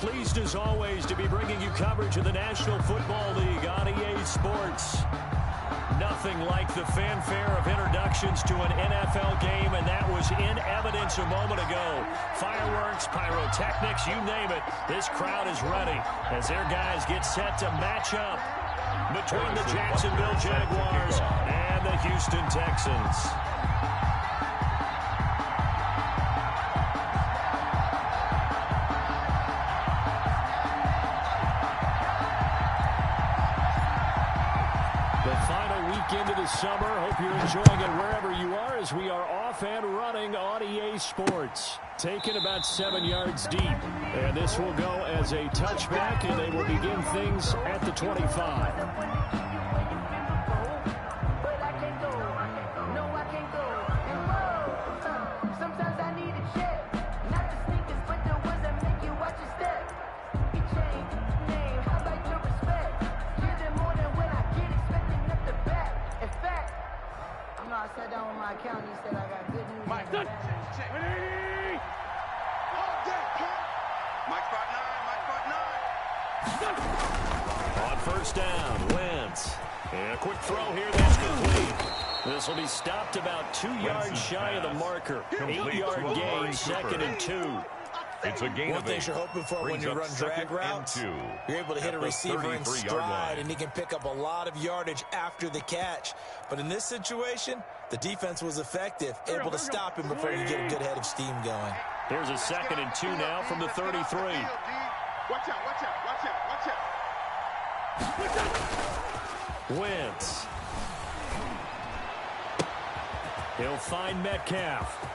pleased as always to be bringing you coverage of the National Football League on EA Sports. Nothing like the fanfare of introductions to an NFL game, and that was in evidence a moment ago. Fireworks, pyrotechnics, you name it. This crowd is ready as their guys get set to match up between the Jacksonville Jaguars and the Houston Texans. Into the summer. Hope you're enjoying it wherever you are as we are off and running on EA Sports. Taken about 7 yards deep. And this will go as a touchback, and they will begin things at the 25. I sat down with my accountant. He said I got good news. Mike, check. Mike spot 9. On first down, Wentz. And a quick throw here that's complete. This will be stopped about 2 yards shy of the marker. 8-yard gain, 2nd and 2. It's a gain One of thing 8. you're hoping for when you run drag routes, you're able to hit a receiver in stride, and he can pick up a lot of yardage after the catch. But in this situation, the defense was effective, able to stop him before you get a good head of steam going. Here's a 2nd and 2 now from the 33. Watch out. Wentz. He'll find Metcalf.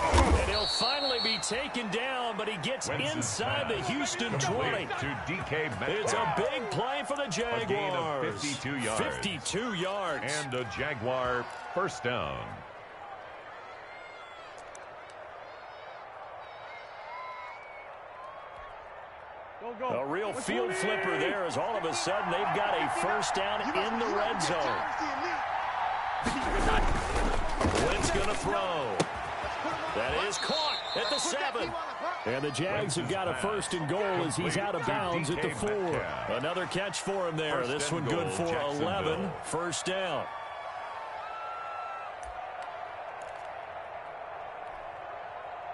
And he'll finally be taken down, but he gets inside the Houston 20. It's a big play for the Jaguars. A gain of 52 yards. 52 yards. And a Jaguar first down. A real field flipper there as all of a sudden they've got a first down in the red zone. Wentz going to throw. That is caught at the 7. And the Jags have got a 1st and goal as he's out of bounds at the 4. Another catch for him there. This one good for 11. First down.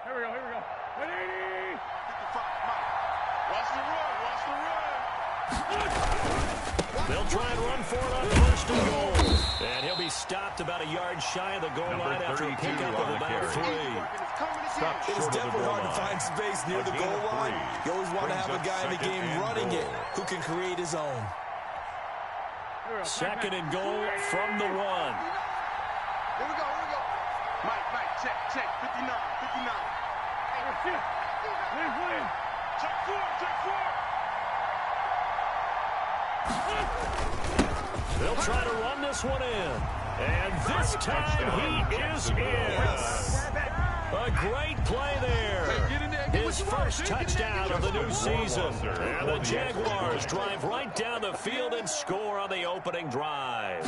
Here we go. 180. Watch the run. They'll try and run for it on 1st and goal. And he'll be stopped about a yard shy of the goal line after a pickup of about 3. It's definitely hard to find space near the goal line. You always want to have a guy in the game running it who can create his own. 2nd and goal from the 1. Here we go. Mike, check. 59. Check 4. They'll try to run this one in. And this time he is in. A great play there. His first touchdown of the new season. And the Jaguars drive right down the field and score on the opening drive.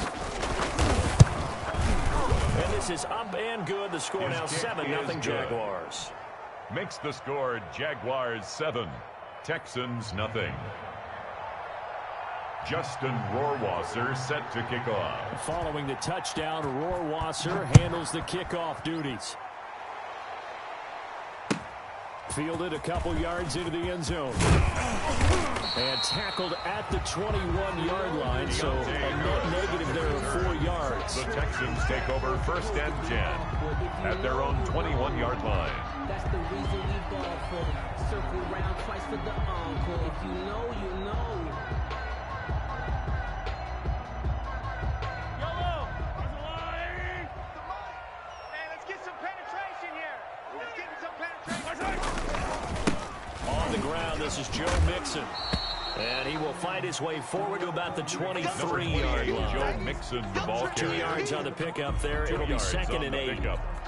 And this is up and good. The score now 7-0 Jaguars. Makes the score Jaguars 7, Texans nothing. Justin Rohrwasser set to kick off. Following the touchdown, Rohrwasser handles the kickoff duties. Fielded a couple yards into the end zone. And tackled at the 21-yard line, so a net negative there of 4 yards. The Texans take over 1st and 10 at their own 21-yard line. That's the reason we ball for. Circle round twice for the encore. If you know, you know. On the ground, this is Joe Mixon. And he will find his way forward to about the 23-yard line. Joe Mixon, the ball 2 yards on the pickup there. It'll be 2nd and 8.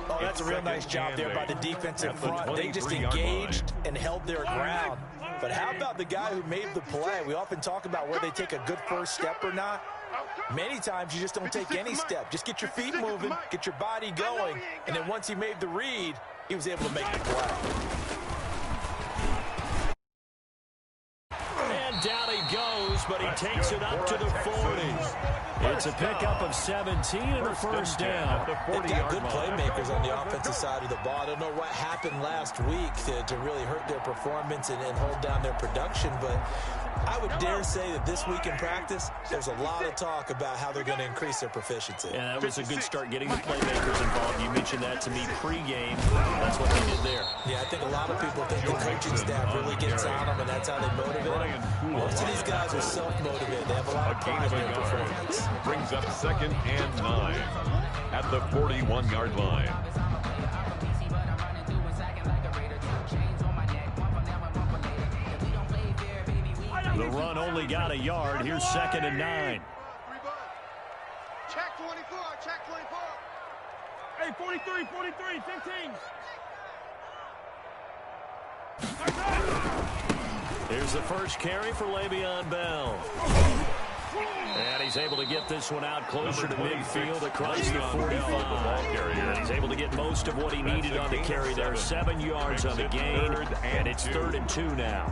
Oh, that's a real nice job there by the defensive front. They just engaged and held their ground. But how about the guy who made the play? We often talk about whether they take a good first step or not. Many times you just don't take any step. Just get your feet moving, get your body going, and then once he made the read, he was able to make the play. down he goes, but he takes it up to the 40s. It's a pickup of 17 and a first down. They've got good playmakers on the offensive side of the ball. I don't know what happened last week to really hurt their performance and hold down their production, but I would dare say that this week in practice, there's a lot of talk about how they're going to increase their proficiency. Yeah, that was a good start getting the playmakers involved. You mentioned that to me pregame. That's what they did there. Yeah, I think a lot of people think the coaching staff really gets on them, and that's how they motivate them. Most of these guys are self-motivated. They have a lot of pride in their performance. Brings up 2nd and 9 at the 41-yard line. The run only got a yard. Here's 2nd and 9. Check 24, check 24. Hey, 43, 43, 15. Here's the first carry for Le'Veon Bell. And he's able to get this one out closer to midfield across the 45. And he's able to get most of what he needed on the carry there. 7 yards on the gain, and it's 3rd and 2 now.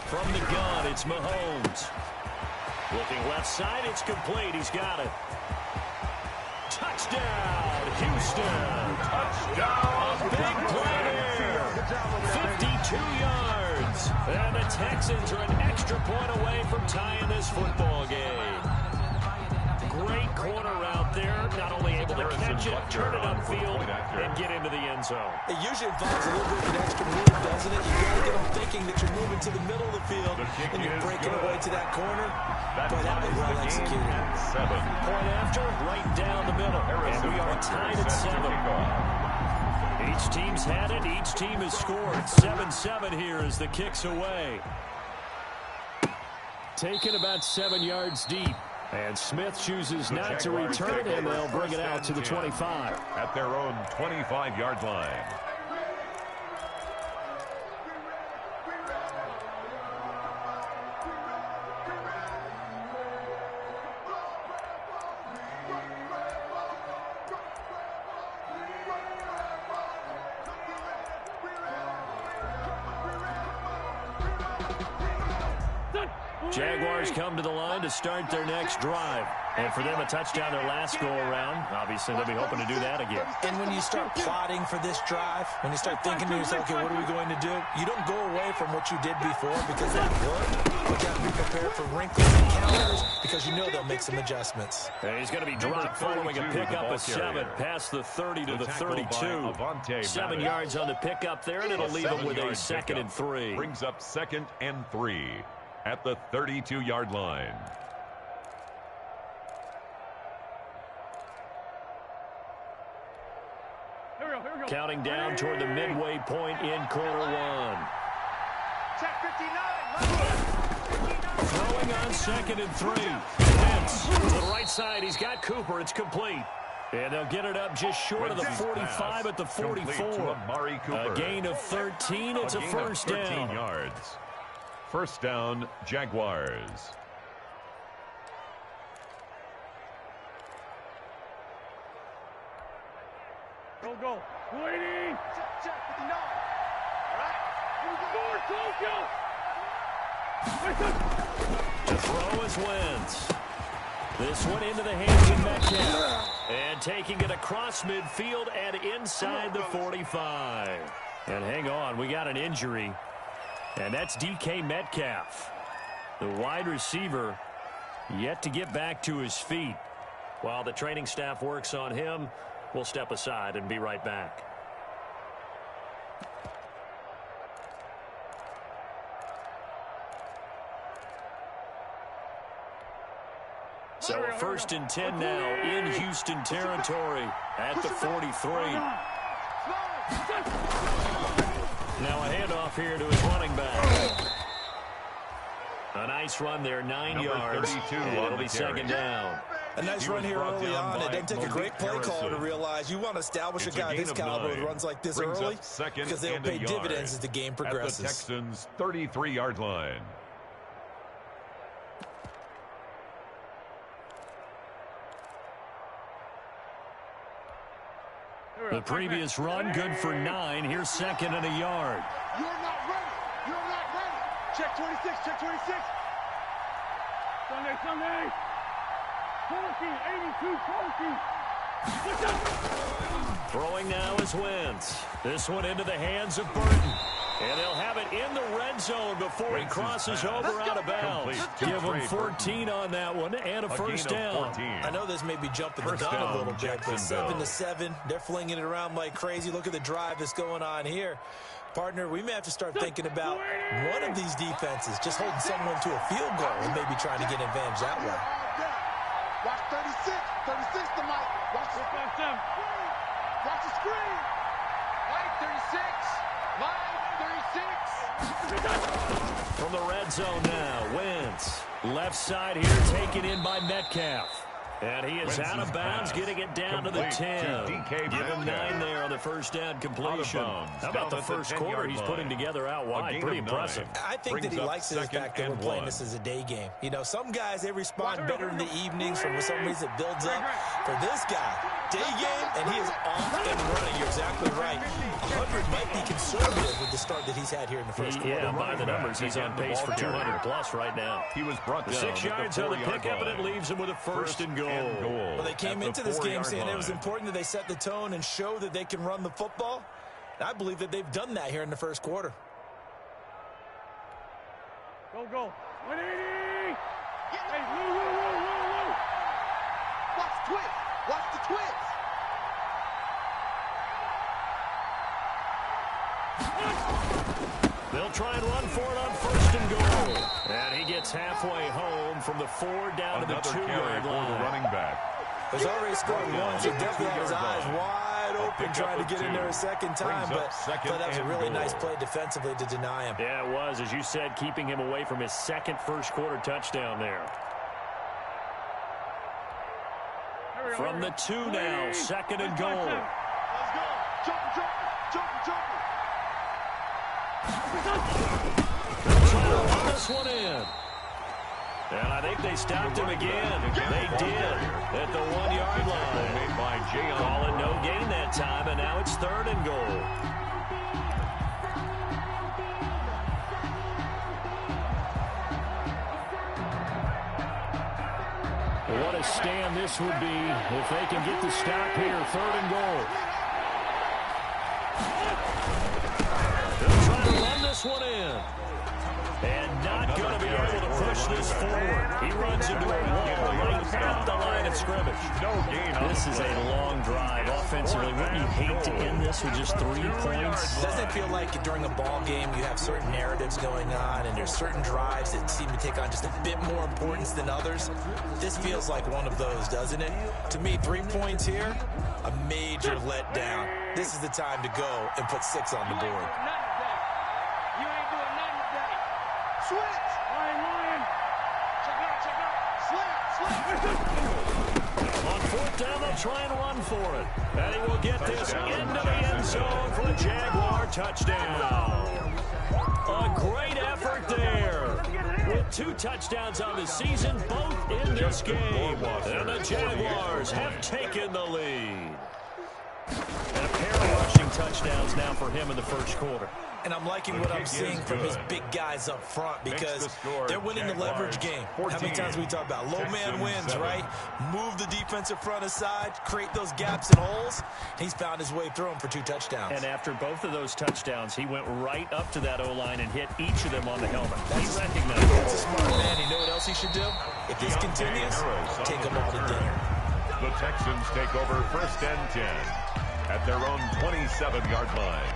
From the gun, it's Mahomes. Looking left side, it's complete. He's got it. Touchdown, Houston. Touchdown. A big play there. 52 yards. And the Texans are an extra point away from tying this football game. Great corner out there. Not only able to catch it, turn it upfield, and get into the end zone. It usually involves a little bit of an extra move, doesn't it? You got to get them thinking that you're moving to the middle of the field and you're breaking away to that corner. But that was well executed. Point after, right down the middle. And we are tied at 7. Each team's had it. Each team has scored. 7-7 here as the kick's away. Taken about 7 yards deep. And Smith chooses not to return, and they'll bring it out to the 25. At their own 25-yard line. Jaguars come to the line to start their next drive. And for them, a touchdown their last go-around. Obviously, they'll be hoping to do that again. And when you start plotting for this drive, when you start thinking to yourself, okay, what are we going to do? You don't go away from what you did before because that worked. But you got to be prepared for wrinkles and counters because you know they'll make some adjustments. And he's going to be dropped following a pickup of 7 past the 30 to the 32. 7 yards on the pickup there, and it'll leave him with a 2nd and 3. Brings up 2nd and 3 at the 32-yard line. Counting down toward the midway point in quarter 1. Check 59. Throwing on 2nd and 3. Pitts to the right side. He's got Cooper. It's complete. And they'll get it up just short of the 45 at the 44. A gain of 13. It's a first down. 13 yards. First down, Jaguars. Go. 280. Check 59. All right. To throw is Wentz. This one into the hands of Metcalf. And taking it across midfield and inside the 45. And hang on, we got an injury. And that's DK Metcalf. The wide receiver yet to get back to his feet. While the training staff works on him, we'll step aside and be right back. So 1st and 10 now in Houston territory at the 43. Now a handoff here to his running back. A nice run there, 9 yards. And it'll be 2nd down. A nice run here early on. It doesn't take a great play caller to realize you want to establish a guy this caliber who runs like this early because they'll pay dividends as the game progresses. At the Texans' 33-yard line. The previous run, good for 9. Here's second and a yard. You're not ready. You're not ready. Check 26. Check 26. Sunday. 82, Throwing now is Wentz. This one into the hands of Burton. And they'll have it in the red zone before he crosses over out of bounds. Give him 14 on that one and a first down. I know this may be jumping the gun a little bit, but 7-7, they're flinging it around like crazy. Look at the drive that's going on here. Partner, we may have to start thinking about one of these defenses just holding someone to a field goal and maybe trying to get advantage that way. Watch 36. 36 to Mike. Watch the screen. Watch the screen. Mike 36. Mike 36. From the red zone now, Wentz. Left side here, taken in by Metcalf. And he is out of bounds, getting it down to the 10. Give him 9 there on the first down completion. How about the first quarter he's putting together out wide? Pretty impressive. I think that he likes the fact that we're playing this as a day game. You know, some guys, they respond better in the evenings. For some reason, it builds up. For this guy, day game, and he is off and running. You're exactly right. 100 might be conservative with the start that he's had here in the first quarter. Yeah, by the numbers, he's on pace for 200-plus right now. He was brought down 6 yards on the pickup, and it leaves him with a first and goal. Well, they came into this game saying it was important that they set the tone and show that they can run the football. And I believe that they've done that here in the first quarter. Go. 180. Hey, Lou. Watch the twist. Watch the twist. They'll try and run for it on first and goal. And he gets halfway home from the 4 down to the 2-yard line. Running back. He's already scored once. He definitely had his eyes wide open trying to get in there a second time. But that was a really nice play defensively to deny him. Yeah, it was, as you said, keeping him away from his second first-quarter touchdown there. From the 2 now, second and goal. Let's go. Jumper. This one in. And I think they stopped him again. They did at the 1-yard line. Made by Call it no gain that time, and now it's third and goal. What a stand this would be if they can get the stop here. Third and goal. They'll try to run this one in. And not going to be able to push this forward. He runs into a wall right at the line of scrimmage. This is a long drive offensively. Wouldn't you hate to end this with just 3 points? Doesn't it feel like during a ball game you have certain narratives going on and there's certain drives that seem to take on just a bit more importance than others? This feels like one of those, doesn't it? To me, 3 points here, a major letdown. This is the time to go and put 6 on the board. You ain't doing nothing today. Switch. Lion. Check out. Slant. On 4th down, they'll try and run for it. And he will get this into the end zone for a Jaguar touchdown. A great effort there. With 2 touchdowns on the season, both in this game. And the Jaguars have taken the lead. And a pair of rushing touchdowns now for him in the first quarter. And I'm liking what I'm seeing from his big guys up front because they're winning the leverage game. How many times we talk about low man wins, right? Move the defensive front aside, create those gaps and holes. He's found his way through them for 2 touchdowns. And after both of those touchdowns, he went right up to that O-line and hit each of them on the helmet. He recognized it. That's a smart man. You know what else he should do? If this continues, take them all to dinner. The Texans take over first and 10 at their own 27-yard line.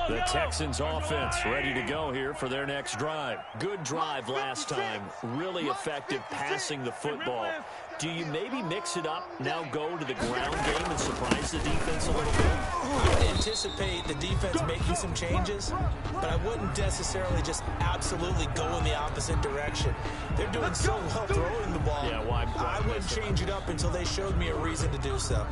The Texans offense ready to go here for their next drive. Good drive last time. Really effective passing the football. Do you maybe mix it up, now go to the ground game and surprise the defense a little bit? I would anticipate the defense making some changes, but I wouldn't necessarily just absolutely go in the opposite direction. They're doing so well throwing the ball. Yeah, why I wouldn't change it up until they showed me a reason to do so.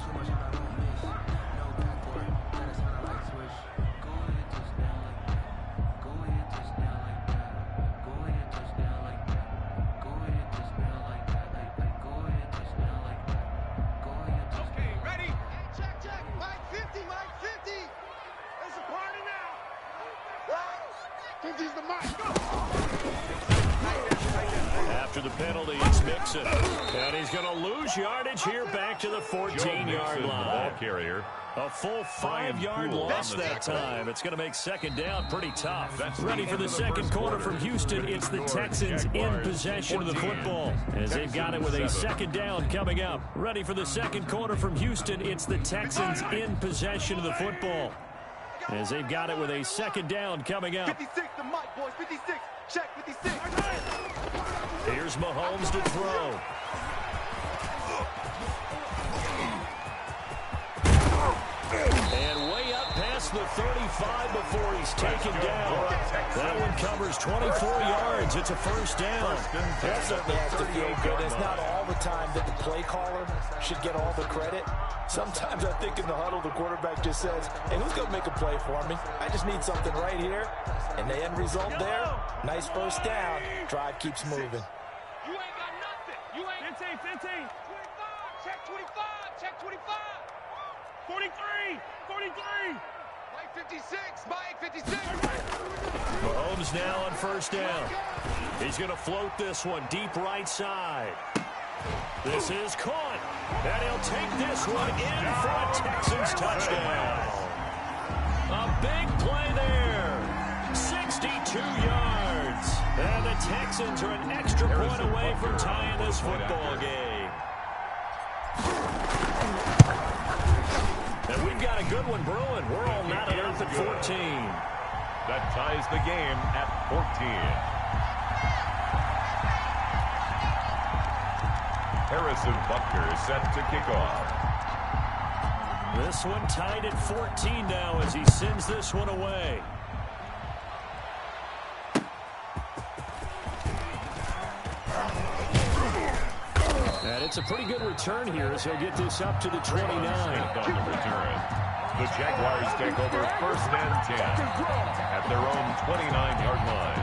After the penalty, it's Mixon. And he's going to lose yardage here back to the 14-yard line. Ball carrier. A full 5-yard loss that time. It's going to make second down pretty tough. Ready for the second quarter from Houston. It's the Texans in possession of the football as they've got it with a second down coming up. Ready for the second quarter from Houston. It's the Texans in possession of the football as they've got it with a second down coming up. 56, the mic, boys. 56. Check 56. Here's Mahomes to throw. And way up past the 35 before he's taken down. That one covers 24 yards. It's a first down. That certainly has to feel good. It's not all the time that the play caller should get all the credit. Sometimes I think in the huddle, the quarterback just says, hey, who's going to make a play for me? I just need something right here. And the end result there, nice first down. Drive keeps moving. You ain't got nothing. You ain't 15, 15. 25. Check 25. Check 25. 43, 43. Mike 56. Mike 56. Mahomes now on first down. He's going to float this one deep right side. This is caught. And he'll take this one in for a Texans touchdown. A big play there. 62 yards. And the Texans are an extra point away from tying this football game. And we've got a good one brewing. We're all knotted up at 14. That ties the game at 14. Harrison Butker is set to kick off. This one tied at 14 now as he sends this one away. And it's a pretty good return here as he'll get this up to the 29. On the return. The Jaguars take over first and 10 at their own 29-yard line.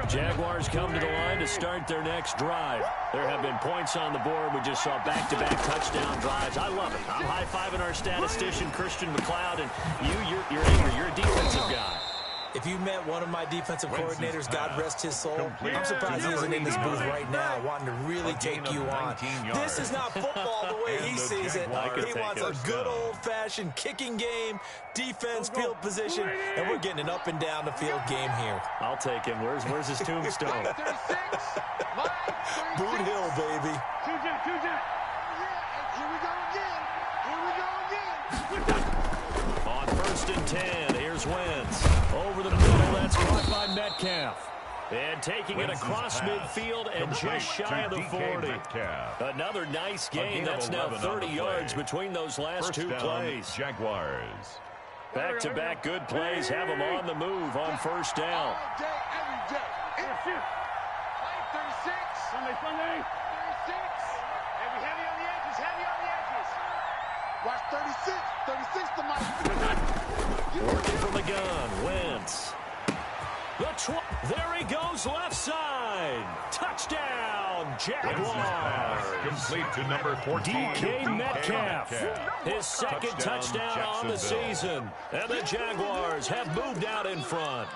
Jaguars come to the line to start their next drive. There have been points on the board. We just saw back-to-back touchdown drives. I love it. I'm high-fiving our statistician, Christian McLeod, and you're angry. You're a defensive guy. If you met one of my defensive coordinators, God rest his soul, I'm surprised he isn't in this booth right now wanting to really take you on. This is not football the way he sees it. He wants a good old-fashioned kicking game, defense, field position, and we're getting an up-and-down-the-field game here. I'll take him. Where's his tombstone? 36. Mike 36. Boot Hill, baby. Two jet. Here we go again. On first and 10, here's Wentz. Over the middle, that's caught by Metcalf. And taking it across midfield and just shy of the 40. Another nice gain. That's now 30 yards between those last two plays. Jaguars. Back-to-back good plays have them on the move on first down. All day, every day. Shift. Mike 36. Sunday. 36. Heavy on the edges, Watch 36. 36 to Mike. Working from the gun, Wentz. There he goes left side. Touchdown, Jaguars. Complete to number 14. DK Metcalf. His second touchdown on the season. And the Jaguars have moved out in front.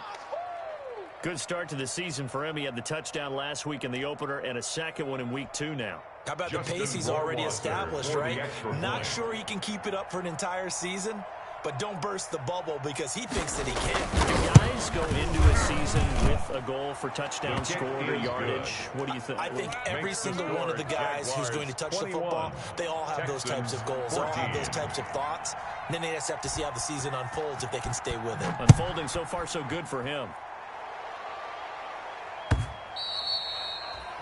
Good start to the season for him. He had the touchdown last week in the opener and a second one in week 2 now. How about the pace he's already established, right? Not sure he can keep it up for an entire season, but don't burst the bubble because he thinks that he can. Do guys go into a season with a goal for touchdown scored or yardage? What do you think? I think every single one of the guys who's going to touch the football, they all have those types of goals. They all have those types of thoughts. And then they just have to see how the season unfolds if they can stay with it. Unfolding so far so good for him.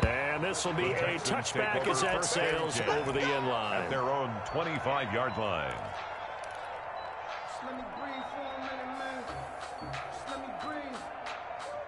And this will be a touchback as that sails over the end line. At their own 25-yard line. Let me breathe for a minute, man. Let me breathe.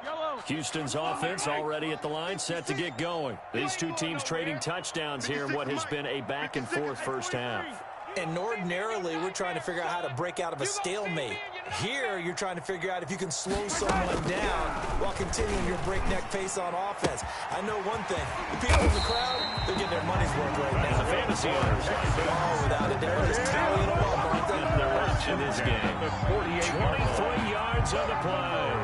Yellow. Houston's offense already at the line, set to get going. These two teams trading touchdowns here in what has been a back-and-forth first half. And ordinarily, we're trying to figure out how to break out of a stalemate. Here, you're trying to figure out if you can slow someone down while while continuing your breakneck pace on offense. I know one thing. The people in the crowd, they're getting their money's worth right now. The fantasy owners. Oh, without a doubt. They're just tallying them up, aren't they? They're watching this game. 23 yards on the play.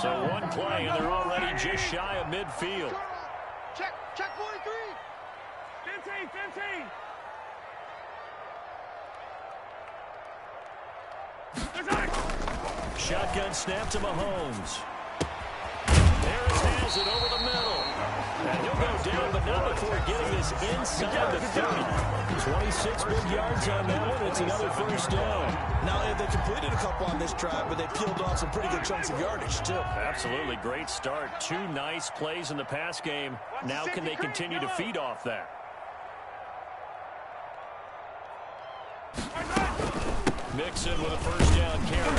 So one play, and they're already just shy of midfield. Check 43. 15. Shotgun snap to Mahomes. Harris has it over the middle. And he'll go down, but not before getting this inside the 30. 26 big yards on that one. It's another first down. Now, they completed a couple on this drive, but they peeled off some pretty good chunks of yardage, too. Absolutely great start. 2 nice plays in the pass game. Now can they continue to feed off that? Mixon with a first down carry.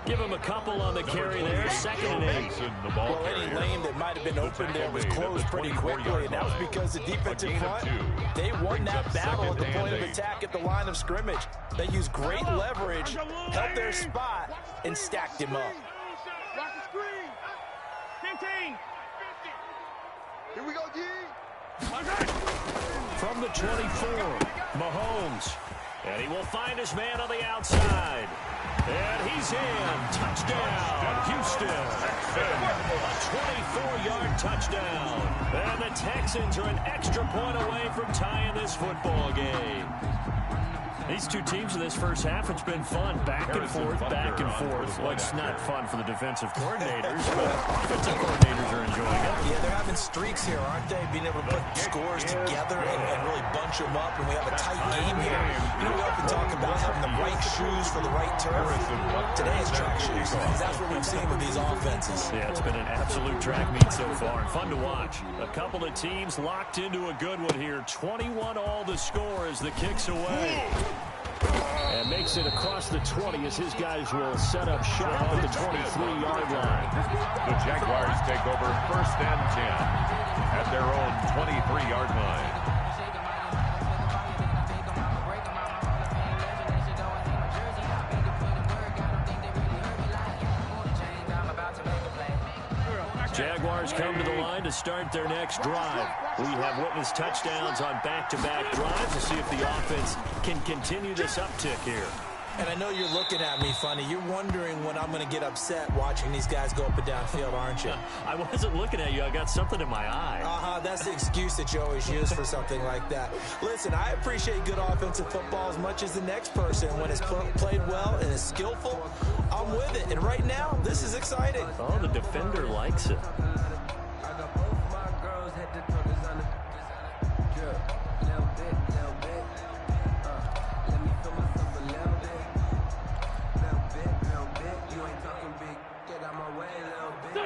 Give him a couple on the carry there. 2nd and 8. Well, any lane that might have been open there was closed pretty quickly, and that was because the defensive front, they won that battle at the point of attack at the line of scrimmage. They used great leverage, held their spot, and stacked him up. Watch the screen. 15. Here we go, D. From the 24, Mahomes. And he will find his man on the outside. And he's in. Touchdown, Houston. A 24-yard touchdown. And the Texans are an extra point away from tying this football game. These two teams in this first half, it's been fun. Back and forth, back and forth. Well, it's not fun for the defensive coordinators, but defensive coordinators are enjoying it. Yeah, they're having streaks here, aren't they? Being able to put scores together and really bunch them up, and we have a tight game here. You know, we often talk about having the right shoes for the right turf. Today is track shoes, because that's what we've seen with these offenses. Yeah, it's been an absolute track meet so far, and fun to watch. A couple of teams locked into a good one here. 21 all the score as the kick's away. And makes it across the 20 as his guys will set up shop at the 23-yard line. The Jaguars take over 1st and 10 at their own 23-yard line. Jaguars come to the line to start their next drive. We have witnessed touchdowns on back-to-back drives to see if the offense can continue this uptick here. And I know you're looking at me funny. You're wondering when I'm going to get upset watching these guys go up and down field, aren't you? I wasn't looking at you. I got something in my eye. That's the excuse that you always use for something like that. Listen, I appreciate good offensive football as much as the next person. When it's played well and is skillful, I'm with it. And right now, this is exciting. Oh, the defender likes it.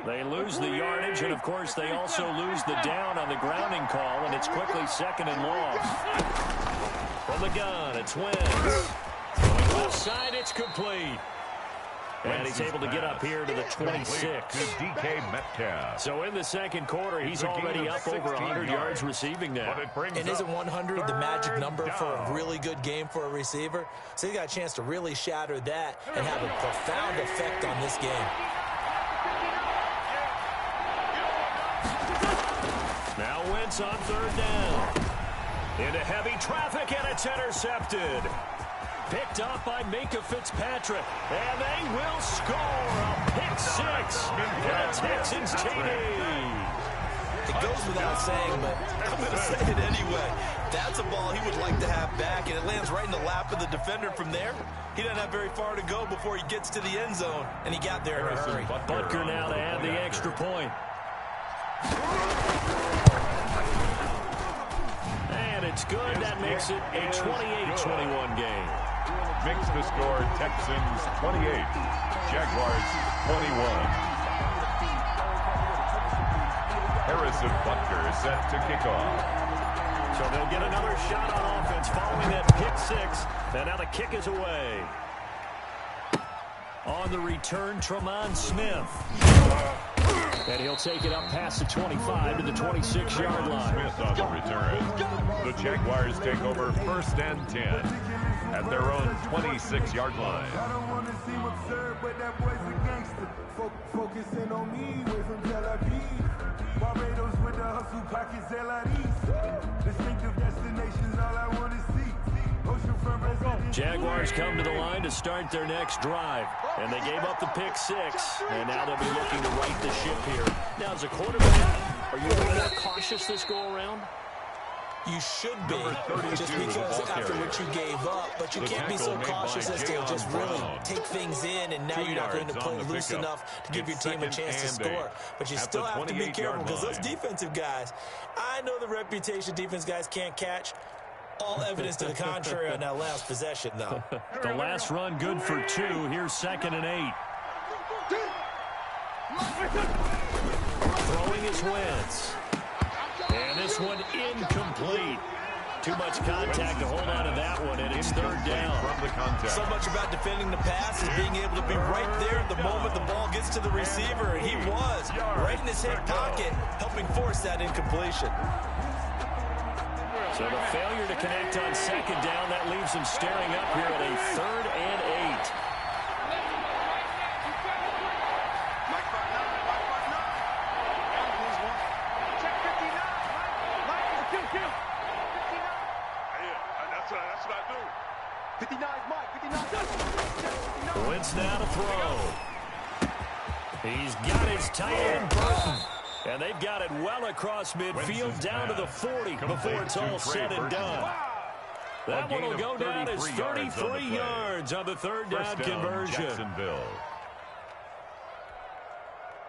They lose the yardage, and, of course, they also lose the down on the grounding call, and it's quickly 2nd and long. From the gun, it's Wentz. Going left side, it's complete. And he's able to get up here to the 26. DK Metcalf. So in the second quarter, he's already up over 100 yards receiving now. And isn't 100 the magic number for a really good game for a receiver? So he got a chance to really shatter that and have a profound effect on this game. Now Wentz on 3rd down. Into heavy traffic, and it's intercepted. Picked up by Minka Fitzpatrick. And they will score a pick 6 for the Texans TD. It goes without saying, but I'm going to say it anyway. That's a ball he would like to have back, and it lands right in the lap of the defender from there. He doesn't have very far to go before he gets to the end zone, and he got there in a hurry. Butker now to add the extra point. And it's good. That makes it a 28-21 game. Makes the score Texans 28, Jaguars 21. Harrison Butker is set to kick off. So they'll get another shot on offense following that pick 6. And now the kick is away. On the return, Tremont Smith. And he'll take it up past the 25 to the 26-yard line. Smith on the return. The Jaguars take over 1st and 10 at their own 26-yard line. Jaguars come to the line to start their next drive. And they gave up the pick 6. And now they'll be looking to right the ship here. Now, as a quarterback, are you a little more cautious this go-around? You should be, just because after what you gave up. But you can't be so cautious as to just really take things in, and now you're not going to play loose enough to give your team a chance to score. But you still have to be careful, because those defensive guys, I know the reputation defense guys can't catch. All evidence to the contrary on that last possession, though. The last run good for 2. Here's 2nd and 8. Throwing his Wentz. And this one incomplete. Too much contact to hold on to that one, and it's 3rd down. So much about defending the pass is being able to be right there at the moment the ball gets to the receiver, and he was right in his hip pocket, helping force that incompletion. So the failure to connect on 2nd down, that leaves him staring up here at a 3rd and 8. Wentz now to throw. He's got his tight end Burton. And they've got it well across midfield down to the 40 before it's all said and done. That one will go down as 33 yards on the 3rd down conversion. Jacksonville.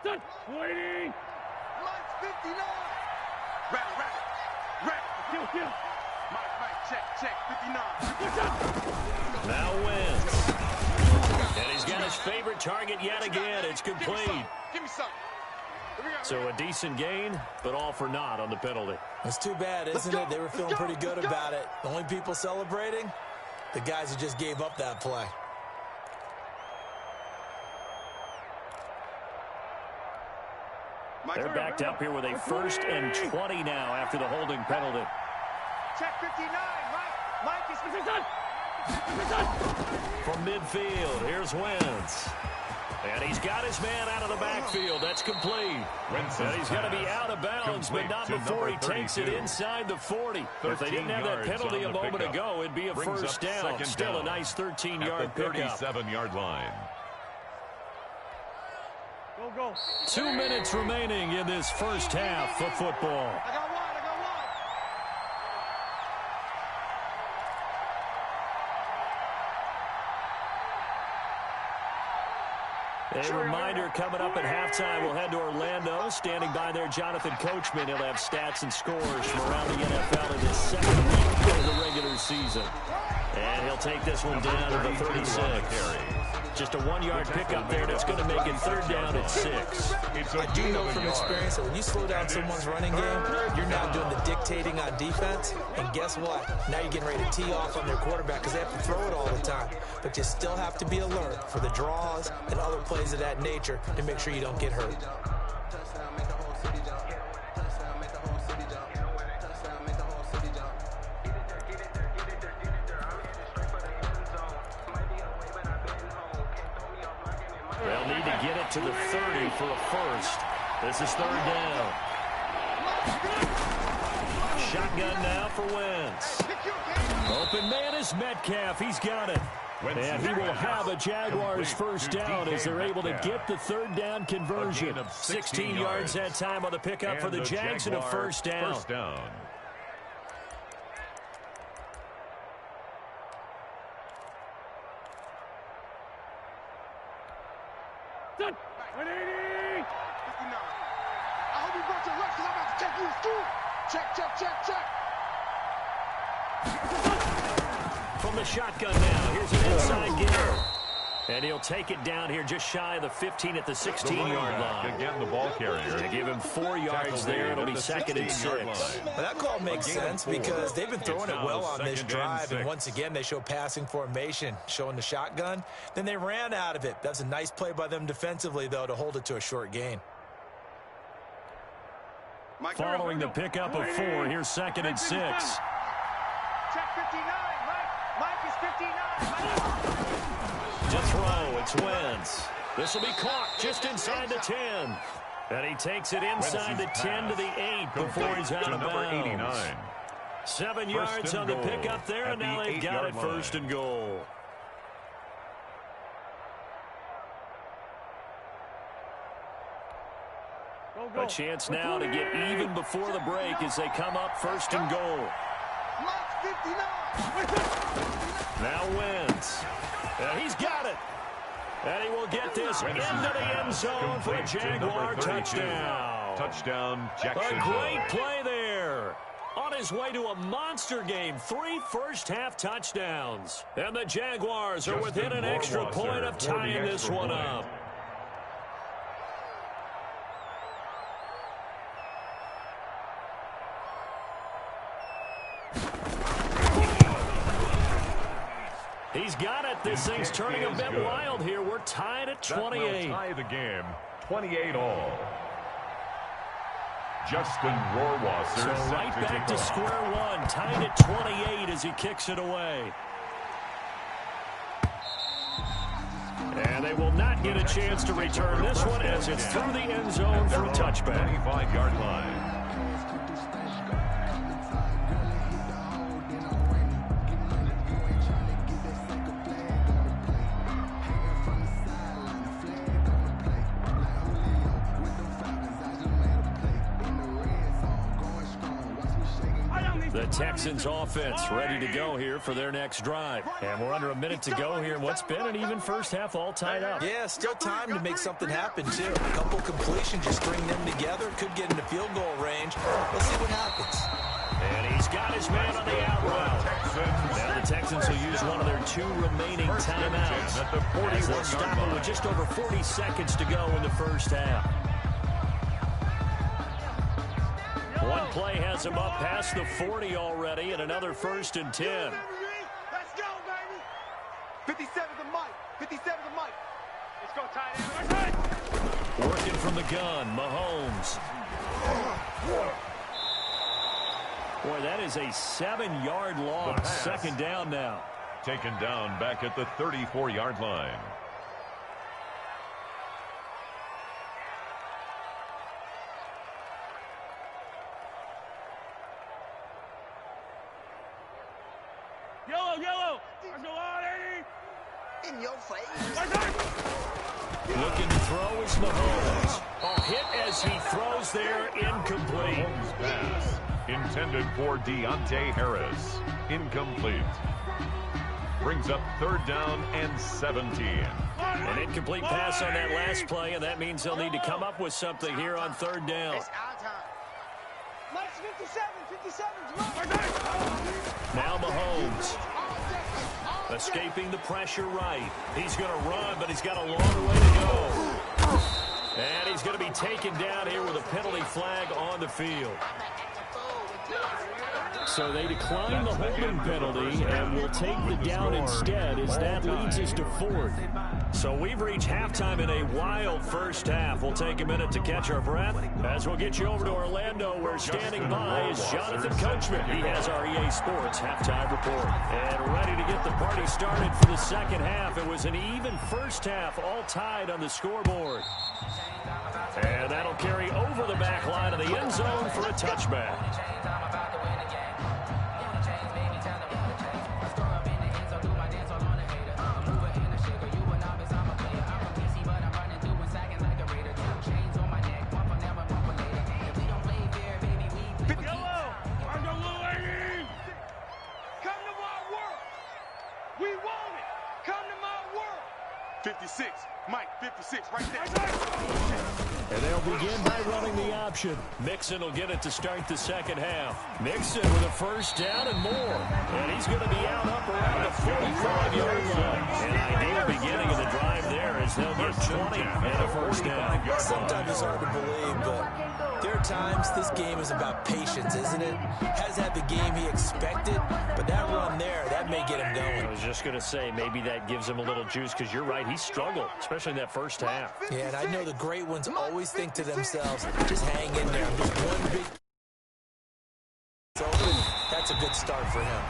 Waiting. Mike 59. Rattle. Mike, check, 59. Now Wentz. And he's got his favorite target yet again. It's complete. Give me something. So a decent gain, but all for naught on the penalty. It's too bad, isn't it? They were feeling pretty good about it. The only people celebrating, the guys who just gave up that play. They're backed up here with a 1st and 20 now after the holding penalty. Check 59. Mike is done. From midfield, here's Wentz. And he's got his man out of the backfield. That's complete. And he's going to be out of bounds, but not before he takes it inside the 40. If they didn't have that penalty a moment ago, it'd be a 1st down. Still a nice 13-yard pickup. 37-yard line. Go. 2 minutes remaining in this first half of football. I got one. A reminder, coming up at halftime, we'll head to Orlando. Standing by there, Jonathan Coachman. He'll have stats and scores from around the NFL in his 2nd week of the regular season. And he'll take this one down to the 36. Just a 1-yard pickup there. That's going to make it 3rd down at 6. I do know from experience that when you slow down someone's running game, you're now doing the dictating on defense. And guess what? Now you're getting ready to tee off on their quarterback because they have to throw it all the time. But you still have to be alert for the draws and other plays of that nature to make sure you don't get hurt. They'll need to get it to the 30 for a 1st. This is 3rd down. Shotgun now for Wentz. Open man is Metcalf. He's got it. And he will have a Jaguars 1st down as they're able to get the 3rd down conversion. 16 yards that time on the pickup for the Jags and a 1st down. Done. 180. 59. I hope you brought your rest because I'm about to take you to school. Check. From the shotgun now, here's an inside give. And he'll take it down here just shy of the 15 at the 16-yard line. Again, the ball carrier. To give him 4 yards there, it'll be 2nd and 6. Well, that call makes sense because they've been throwing it well on this drive, and once again, they show passing formation, showing the shotgun. Then they ran out of it. That's a nice play by them defensively, though, to hold it to a short gain. Following the pickup of 4, here's 2nd and 6. Check 59. Mike is 59. To throw, it's Wentz. This will be caught just inside the 10. And he takes it inside the 10 to the 8 before he's out of bounds. 7 yards on the pickup there, and now they've got it first and goal. A chance now to get even before the break as they come up first and goal. Now wins. And he's got it. And he will get this into the end zone for a Jaguar touchdown. Touchdown, Jackson. A great play there. On his way to a monster game, 3 first-half touchdowns. And the Jaguars are within an extra point of tying this one up. He's got it. This thing's turning a bit wild here. We're tied at 28. That will tie the game, 28 all. Justin Rohrwasser. So right back to square one, tied at 28 as he kicks it away. And they will not get a chance to return this one as it's through the end zone for a touchback. 25-yard line. The Texans offense ready to go here for their next drive. And we're under a minute to go here in what's been an even first half, all tied up. Yeah, still time to make something happen, too. A couple completions, just string them together. Could get into field goal range. Let's see what happens. And he's got his man on the out route. Now the Texans will use one of their 2 remaining timeouts as they'll stop it with just over 40 seconds to go in the first half. One play has him up past the 40 already, and another 1st and 10. Let's go, baby. 57 to Mike. 57 to Mike. Let's go, tight end. Working from the gun, Mahomes. Boy, that is a 7-yard loss. Second down now. Taken down back at the 34-yard line. Yellow. Let's go on, Eddie. In your face. Looking to throw is Mahomes. A hit as he throws there, incomplete. Mahomes pass intended for Deontay Harris. Incomplete. Brings up 3rd down and 17. An incomplete pass on that last play, and that means they'll need to come up with something here on 3rd down. It's our time. Mike's 57. Now Mahomes. Escaping the pressure right. He's going to run, but he's got a long way to go. And he's going to be taken down here with a penalty flag on the field. So they decline the holding penalty and will take the down instead as that leads us to 4th. So we've reached halftime in a wild first half. We'll take a minute to catch our breath as we'll get you over to Orlando, where standing by is Jonathan Coachman. He has our EA Sports halftime report. And ready to get the party started for the second half. It was an even first half, all tied on the scoreboard. And that'll carry over the back line of the end zone for a touchback. We want it. Come to my world. 56. Mike, 56, right there. And they'll begin by running the option. Mixon will get it to start the second half. Mixon with a first down and more. And he's going to be out up around the 45-yard line. An ideal beginning of the drive there as they'll get 20 and a first down. Sometimes it's hard to believe, but there are times this game is about patience, isn't it? Has had the game he expected, but that run there, that may get him going. I was just going to say, maybe that gives him a little juice, because you're right, he struggled, especially in that first half. Yeah, and I know the great ones always think to themselves, just hang in there. Just one big open. That's a good start for him.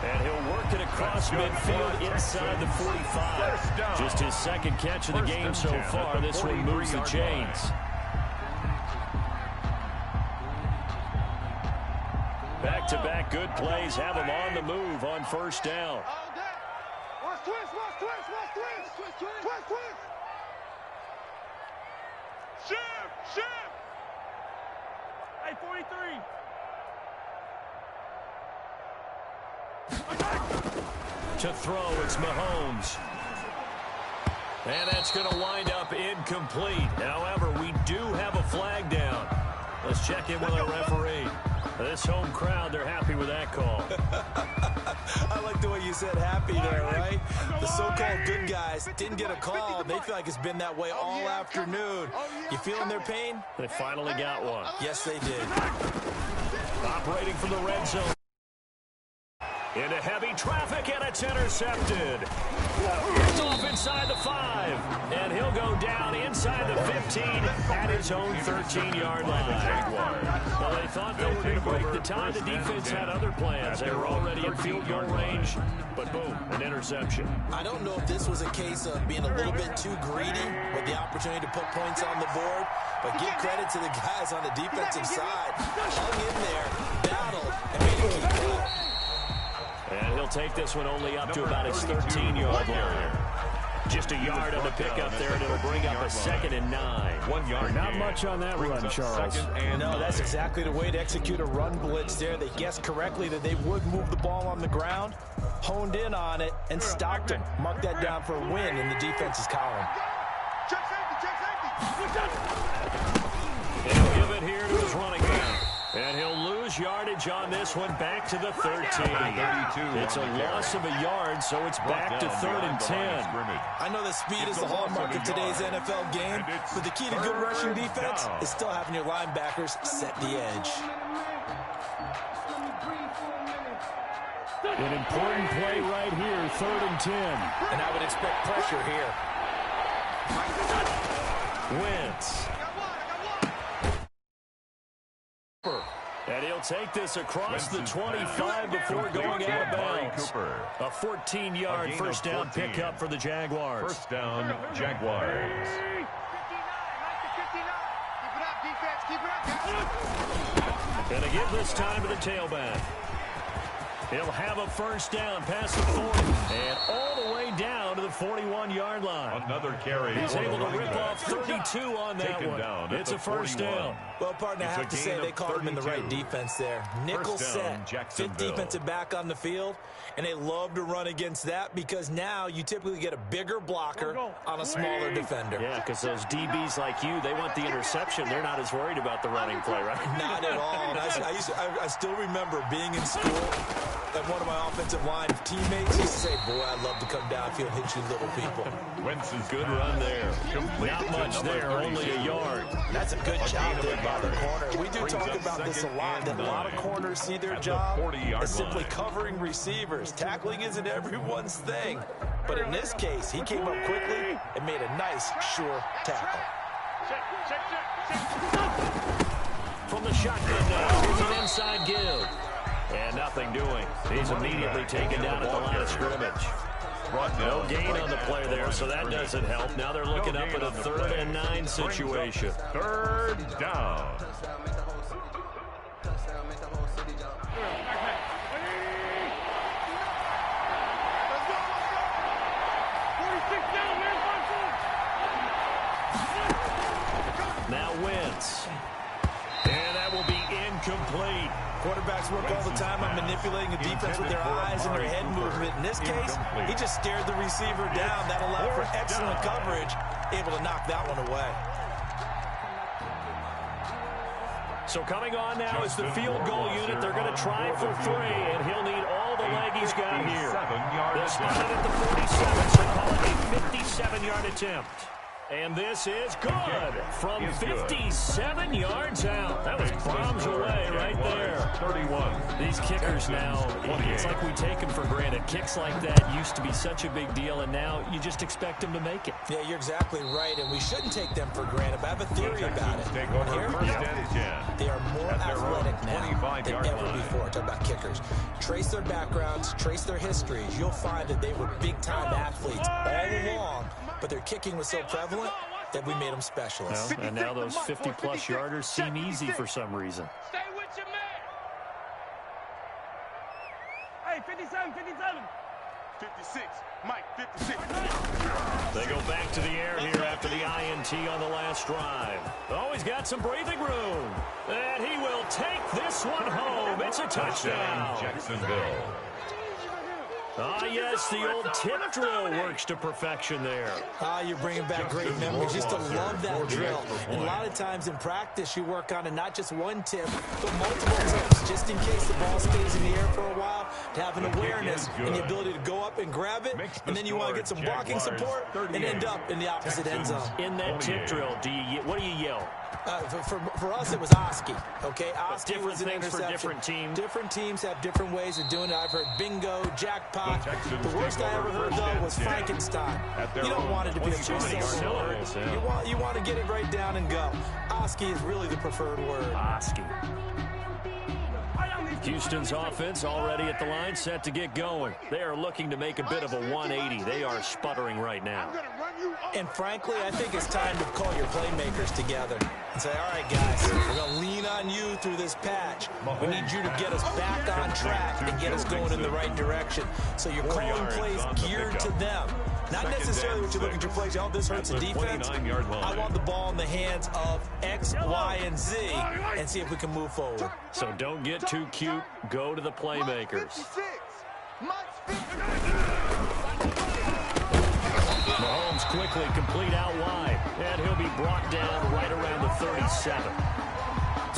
And he'll work it across midfield inside the 45. Just his second catch of the game so far. This one moves the chains. Back Back-to-back good plays have them on the move on first down. Watch twist. Shift. Hey, 43. To throw, it's Mahomes. And that's going to wind up incomplete. However, we do have a flag down. Let's check in with our referee. This home crowd, they're happy with that call. I like the way you said happy there, right? The so-called good guys didn't get a call. They feel like it's been that way all afternoon. You feeling their pain? They finally got one. Yes, they did. Operating from the red zone. Into heavy traffic, and it's intercepted. It's off inside the 5, and he'll go down inside the 15 at his own 13-yard line. Well, they thought they were going to break the tie. The defense had other plans. They were already in field goal range, but boom, an interception. I don't know if this was a case of being a little bit too greedy with the opportunity to put points on the board, but give credit to the guys on the defensive side. Hung in there, battled, and made a key play. And he'll take this one only up to about his 13-yard line. Just a yard on the pickup there, and it'll bring up a 2nd and 9. 1 yard. Not much on that run, Charles. No, that's exactly the way to execute a run blitz there. They guessed correctly that they would move the ball on the ground, honed in on it, and stopped them. Mark that down for a win in the defense's column. Check safety. He'll give it here to his running back. And he'll lose yardage on this one, back to the 13. It's a loss of a yard, so it's back to 3rd and 10. I know that speed is the hallmark of today's NFL game, but the key to good rushing defense is still having your linebackers set the edge. An important play right here, 3rd and 10. And I would expect pressure here. Wentz. And he'll take this across the 25 before going out of bounds. A 14-yard first down pickup for the Jaguars. First down, Jaguars. 59, keep it up, defense. And to give this time to the tailback. He'll have a first down past the 40 and all the way down to the 41-yard line. Another carry. He's able to rip off 32 on that one. It's a first down. Well, partner, I have to say they called him in the right defense there. Nickel set, 5th defensive back on the field, and they love to run against that because now you typically get a bigger blocker on a smaller defender. Yeah, because those DBs like you, they want the interception. They're not as worried about the running play, right? Not at all. I still remember being in school, and one of my offensive line teammates used to say, boy, I'd love to come downfield and hit you little people. Wentz's good run there. Not much there, only a yard. That's a good job there by the corner. We do talk about this a lot, that a lot of corners see their job as simply covering receivers. Tackling isn't everyone's thing. But in this case, he came up quickly and made a nice, sure tackle. From the shotgun now, here's an inside give. And nothing doing. He's immediately taken down at the line of scrimmage. No gain on the play there, so that doesn't help. Now they're looking up at a 3rd and 9 situation. 3rd down. Now Wentz. And that will be incomplete. Quarterbacks work all the time on manipulating a defense with their eyes and their head movement. In this case, he just stared the receiver down. That allowed for excellent coverage, able to knock that one away. So coming on now is the field goal unit. They're going to try for 3, and he'll need all the leg he's got here. They'll spot it at the 47, so call it a 57-yard attempt. And this is good from 57 yards out. That was bombs away right there. 31. These kickers now, it's like we take them for granted. Kicks like that used to be such a big deal, and now you just expect them to make it. Yeah, you're exactly right, and we shouldn't take them for granted. But I have a theory about it. They are more athletic now than ever before. Talk about kickers. Trace their backgrounds, trace their histories. You'll find that they were big-time athletes all along, but their kicking was so prevalent that we made them specialists. Well, and now those 50-plus yarders seem easy for some reason. Stay with your man. 56, Mike, 56. They go back to the air here after the INT on the last drive. Oh, he's got some breathing room. And he will take this one home. It's a touchdown. Jacksonville. Ah, yes, the old tip drill works to perfection there. Ah, you're bringing back great memories. Just to love that drill. And a lot of times in practice, you work on it, not just one tip, but multiple tips, just in case the ball stays in the air for a while, to have an awareness and the ability to go up and grab it, and then you want to get some blocking support and end up in the opposite end zone. In that tip drill, what do you yell? For us, it was Oski. Okay, Oski different was an things interception. for different teams. Different teams have different ways of doing it. I've heard bingo, jackpot. The worst I ever heard, though, was Frankenstein. You don't want it to be a two-syllable word. You want to get it right down and go. Oski is really the preferred word. Oski. Houston's offense already at the line, set to get going. They are looking to make a bit of a 180. They are sputtering right now. And frankly, I think it's time to call your playmakers together and say, all right, guys, we're going to lean on you through this patch. We need you to get us back on track and get us going in the right direction. So you're calling plays geared to them. Not necessarily what you look at your plays, oh, this hurts the defense. I want the ball in the hands of X, Y, and Z and see if we can move forward. So don't get too cute. Go to the playmakers. Mahomes quickly complete out wide, and he'll be brought down right around the 37.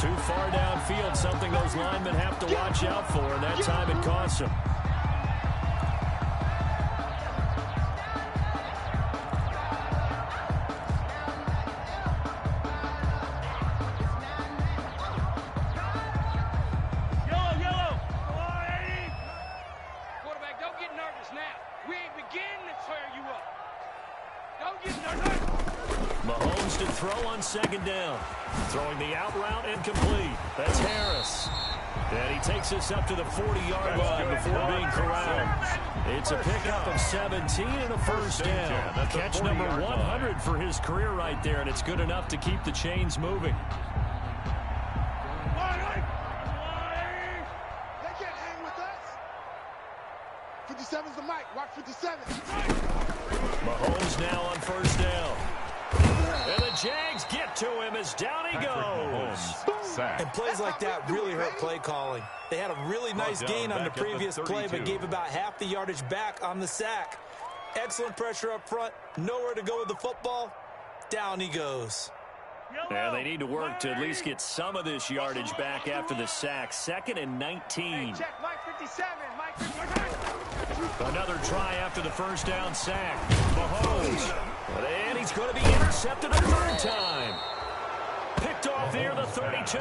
Too far downfield, something those linemen have to watch out for, and that time it costs them. Mahomes to throw on second down. Throwing the out route incomplete. That's Harris. And he takes us up to the 40-yard line before being corralled. It's a pickup of 17 and a first down. Catch number 100 for his career right there, and it's good enough to keep the chains moving. They can't hang with us. 57's the mic. Watch 57. Mahomes now on first down. And the Jags get to him as down he goes. And plays like that really hurt play calling. They had a really nice gain on the previous play, but gave about half the yardage back on the sack. Excellent pressure up front. Nowhere to go with the football. Down he goes. And they need to work to at least get some of this yardage back after the sack. 2nd and 19. Check, Mike 57, Mike 57. Another try after the first down sack. Mahomes. And he's going to be intercepted a third time. Picked off near the 32.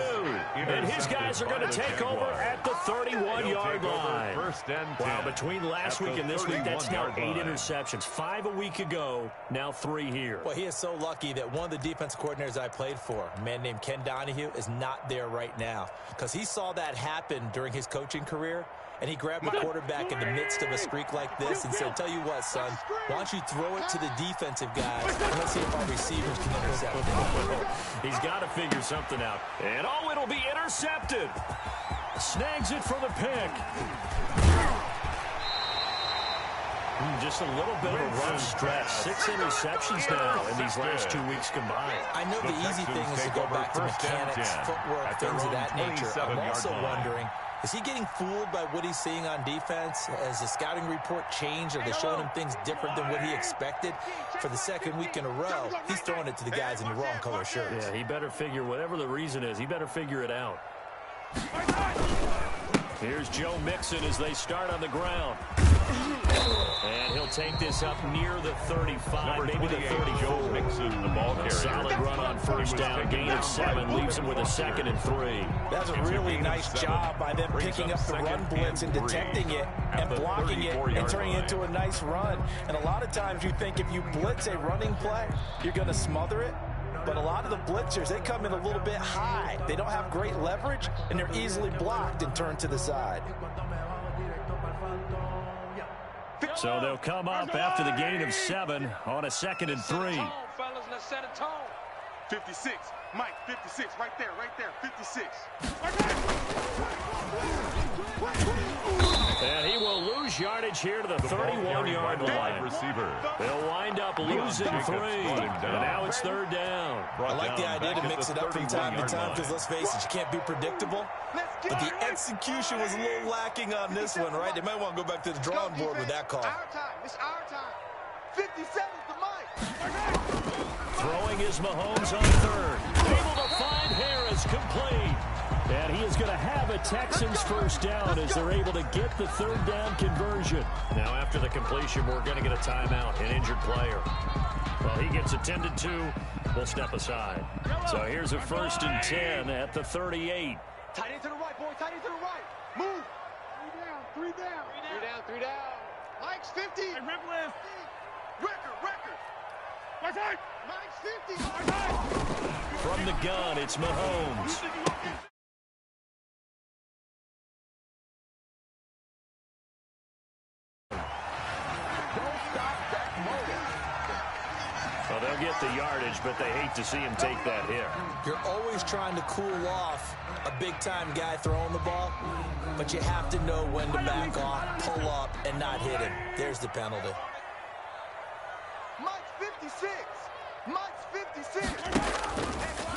And his guys are going to take over at the 31-yard line. Wow, between last week and this week, that's now 8 interceptions. 5 a week ago, now 3 here. Well, he is so lucky that one of the defense coordinators I played for, a man named Ken Donahue, is not there right now. Because he saw that happen during his coaching career, and he grabbed the quarterback in the midst of a streak like this and said, tell you what, son, why don't you throw it to the defensive guys, and let's see if our receivers can intercept it. He's got to figure something out. And oh, it'll be intercepted. Snags it for the pick. Just a little bit of a rough stretch. 6 interceptions now in these last 2 weeks combined. I know the easy thing is to go back to mechanics, footwork, things of that nature. I'm also wondering, is he getting fooled by what he's seeing on defense? Has the scouting report changed? Are they showing him things different than what he expected? For the second week in a row, he's throwing it to the guys in the wrong color shirts. Yeah, he better figure, whatever the reason is, he better figure it out. Here's Joe Mixon as they start on the ground. And he'll take this up near the 35, maybe the 34. Mixon, the ball carrier. Solid run on first down. Gain of 7 leaves him with a 2nd and 3. That's a really nice job by them picking up the run blitz and detecting it and blocking it and turning it into a nice run. And a lot of times you think if you blitz a running play, you're going to smother it. But a lot of the blitzers, they come in a little bit high. They don't have great leverage, and they're easily blocked and turned to the side. So they'll come up after the gain of 7 on a 2nd and 3. Fellas, let's set a tone. 56, Mike, 56, right there, 56. And he will lose yardage here to the 31-yard line. Receiver. They'll wind up losing 3. And now it's 3rd down. I like the idea to mix it up from time to time because, let's face it, you can't be predictable. But the execution was a little lacking on this one, right? They might want to go back to the drawing board with that call. Our time. It's our time. 50 seconds to Mike. Throwing is Mahomes on 3rd. Able to find Harris, complete. And he is going to have a Texans 1st down as they're able to get the 3rd down conversion. Now after the completion, we're going to get a timeout, an injured player. Well, he gets attended to. We'll step aside. So here's a 1st and 10 at the 38. Tight end to the right, boy. Tight end to the right. Move. 3 down. 3 down. Mike's 50. Hey, Record. Mike's 50. From the gun, it's Mahomes. Well, they'll get the yardage, but they hate to see him take that hit. You're always trying to cool off a big-time guy throwing the ball, but you have to know when to back off, pull up, and not hit him. There's the penalty. Mike's 56. Mike's 56.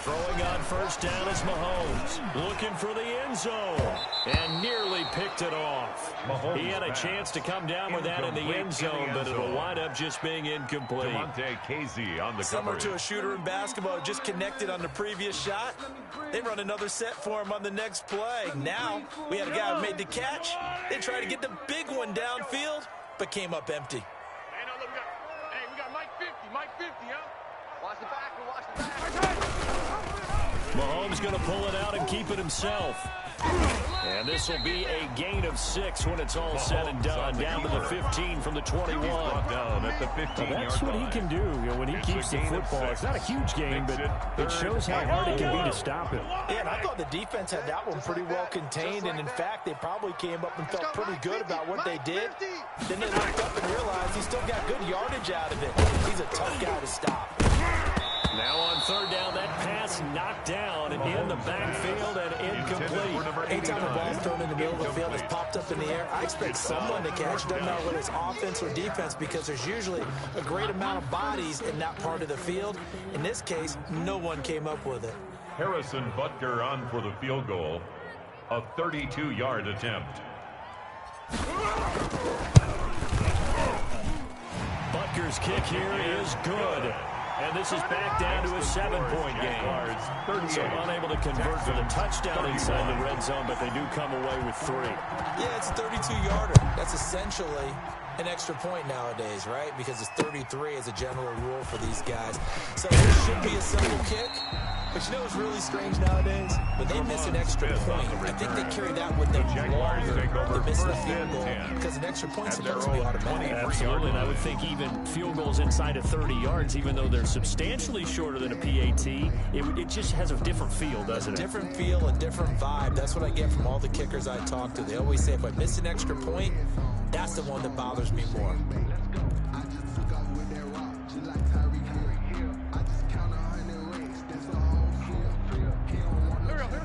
Throwing on 1st down is Mahomes. Looking for the end zone. And nearly picked it off. He had a chance to come down with that in the end zone, but it'll wind up just being incomplete. Casey on the Similar to a shooter in basketball, just connected on the previous shot. They run another set for him on the next play. Now, we had a guy who made the catch. They tried to get the big one downfield, but came up empty. Hey, we got Mike 50. Mike 50, huh? Watch the back. Watch the back. Mahomes going to pull it out and keep it himself. And this will be a gain of 6 when it's all said and done. Down to the 15 from the 21. Down at the 15. That's what he can do, when he keeps the football. It's not a huge gain, but it shows how hard it can be to stop him. Yeah, and I thought the defense had that one pretty well contained, and in fact, they probably came up and felt pretty good about what they did. Then they looked up and realized he still got good yardage out of it. He's a tough guy to stop. Now on 3rd down, that pass knocked down in the backfield and incomplete. Anytime the ball's thrown in the middle of the field, it's popped up in the air, I expect someone to catch. Doesn't matter whether it's offense or defense, because there's usually a great amount of bodies in that part of the field. In this case, no one came up with it. Harrison Butker on for the field goal. A 32-yard attempt. Butker's kick here is good. And this is back down to a 7-point game. So unable to convert for the touchdown inside the red zone, but they do come away with 3. Yeah, it's a 32-yarder. That's essentially an extra point nowadays, right? Because it's 33 as a general rule for these guys. So it should be a simple kick. But you know what's really strange nowadays? When they miss an extra point, I think they carry that with them longer than missing a field goal, because an extra point's supposed to be automatic. Absolutely, and I would think even field goals inside of 30 yards, even though they're substantially shorter than a PAT, it just has a different feel, doesn't it? A different feel, a different vibe. That's what I get from all the kickers I talk to. They always say, if I miss an extra point, that's the one that bothers me more.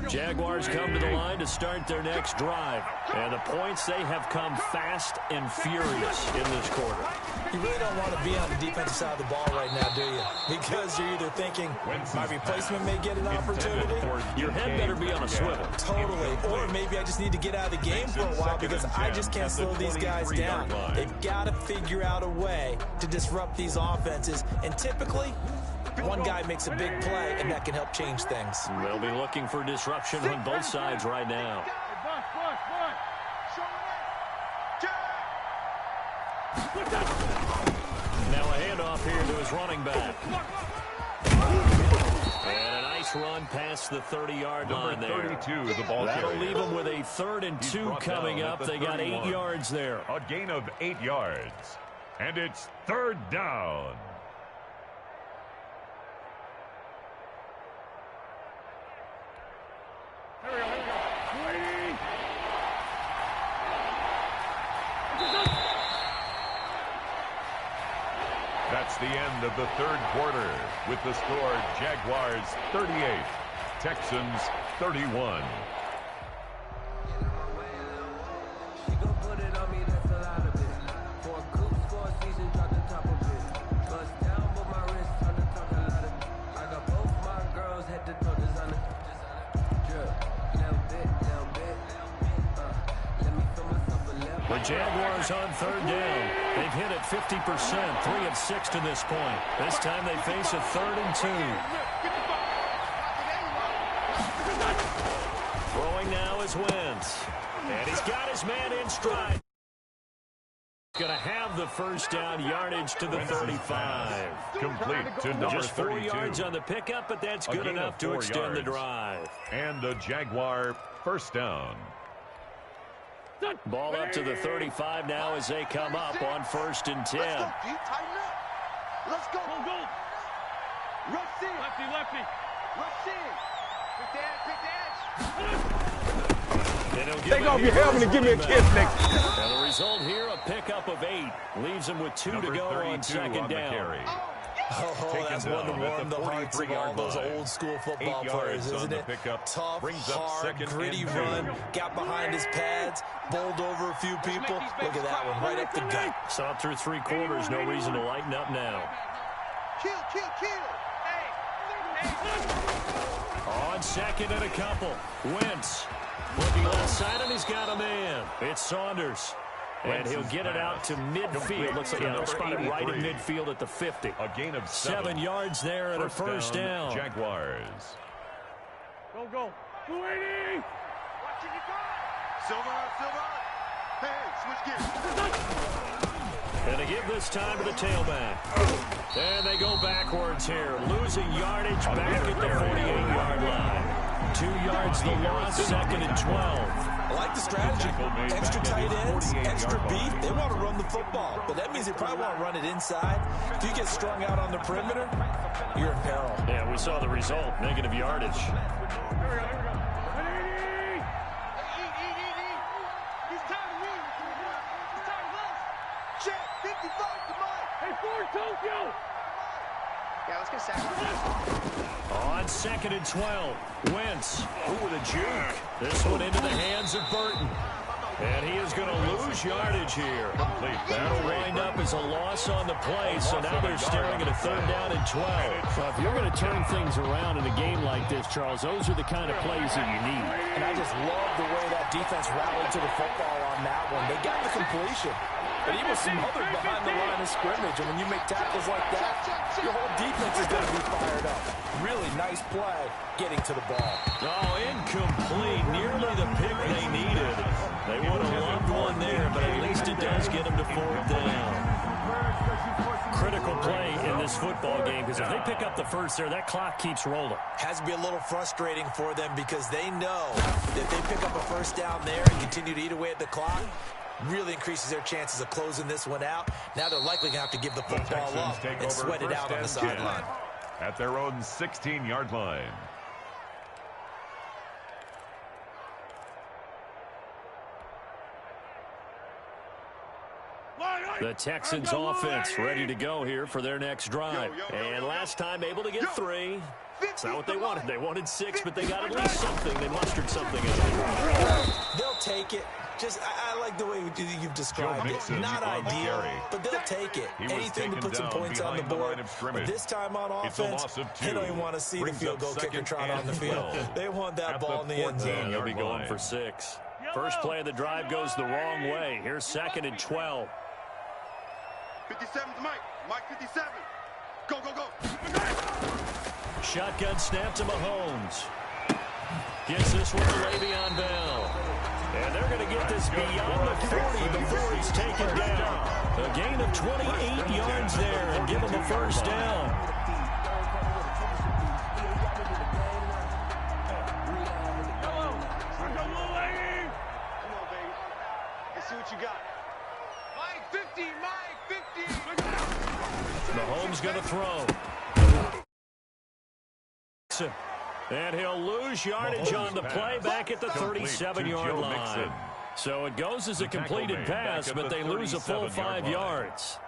Jaguars come to the line to start their next drive. And the points, they have come fast and furious in this quarter. You really don't want to be on the defensive side of the ball right now, do you? Because you're either thinking, my replacement may get an opportunity. Your head better be on a swivel. Totally. Or maybe I just need to get out of the game for a while because I just can't slow these guys down. They've got to figure out a way to disrupt these offenses. And typically, one guy makes a big play, and that can help change things. We'll be looking for disruption on both sides right now. Now a handoff here to his running back. And a nice run past the 30-yard line there. 32 is the ball That'll carrier. leave them with a 3rd and 2 coming up. They got 8 yards there. A gain of 8 yards. And it's 3rd down. That's the end of the 3rd quarter with the score Jaguars 38, Texans 31. The Jaguars on third down. They've hit it 50%, 3 of 6 to this point. This time they face a 3rd and 2. Throwing now is Wentz. And he's got his man in stride. Going to have the first down, yardage to the 35. Complete to number Just 4 32. yards on the pickup, but that's good enough to extend the drive. And the Jaguar first down. Ball up to the 35 now as they come up on 1st and 10. Let's go, D. Tighten up. Let's go. Go. Rush in. Lefty. Rush in. Quick dash. Take off your helmet and give me a kiss next. And the result here, a pickup of 8. Leaves them with 2 to go on 2nd down. Oh, that's one to warm the hearts of all those old school football players, isn't it? Tough, hard, gritty run, got behind his pads, bowled over a few people. Look at that one, right up the gut. Saw through 3 quarters, no reason to lighten up now. Kill. On 2nd and a couple, Wentz looking left side, and he's got a man. It's Saunders. And he'll get it out to midfield. Looks like they'll spot it right in midfield at the 50. A gain of 7 yards there and a first down. Jaguars. Go. 280. Silver. Hey, switch gears. And they give this time to the tailback. And they go backwards here. Losing yardage back at the 48-yard line. 2 yards the loss, 2nd and 12. I like the strategy. Extra tight ends, extra beat. They want to run the football, but that means they probably want to run it inside. If you get strung out on the perimeter, you're in peril. Yeah, we saw the result. Negative yardage. Here we go. 180. He's tired of me. He's tired of us. Check. 55 to Mike. Hey, Ford, Tokyo. Yeah, let's get sacked. On 2nd and 12, Wentz. Ooh, with a juke. This one into the hands of Burton. And he is going to lose yardage here. That'll wind up as a loss on the play, so now they're staring at a 3rd down and 12. So if you're going to turn things around in a game like this, Charles, those are the kind of plays that you need. And I just love the way that defense rallied to the football on that one. They got the completion, but he was smothered behind the line of scrimmage. And when you make tackles like that, your whole defense is going to be fired up. Really nice play getting to the ball. Oh, incomplete. Nearly the pick they needed. They would have loved one there, but at least it does get them to 4th down. Critical play in this football game, because if they pick up the first there, that clock keeps rolling. Has to be a little frustrating for them because they know that if they pick up a first down there and continue to eat away at the clock, really increases their chances of closing this one out. Now they're likely going to have to give the football up and sweat it out on the sideline. At their own 16-yard line. The Texans offense ready to go here for their next drive. And last time able to get 3. It's not what they wanted. They wanted 6, but they got at least something. They mustered something out of it. They'll take it. I like the way you've described it. Not ideal, but they'll take it. Anything to put some points on the board. But this time on offense, they don't even want to see the field goal kicker trot on the field. They want that ball in the end zone. They'll be going for 6. First play of the drive goes the wrong way. Here's 2nd and 12. 57 to Mike. Mike 57. Go. Shotgun snap to Mahomes. Gets this one to Le'Veon Bell. And they're going to get this beyond the 40 before he's taken down. A gain of 28 yards there and give him a first down. Let's see what you got. Mike 50. Mahomes going to throw. And he'll lose yardage on the play back at the 37-yard line. So it goes as a completed pass, but they lose a full 5 yards.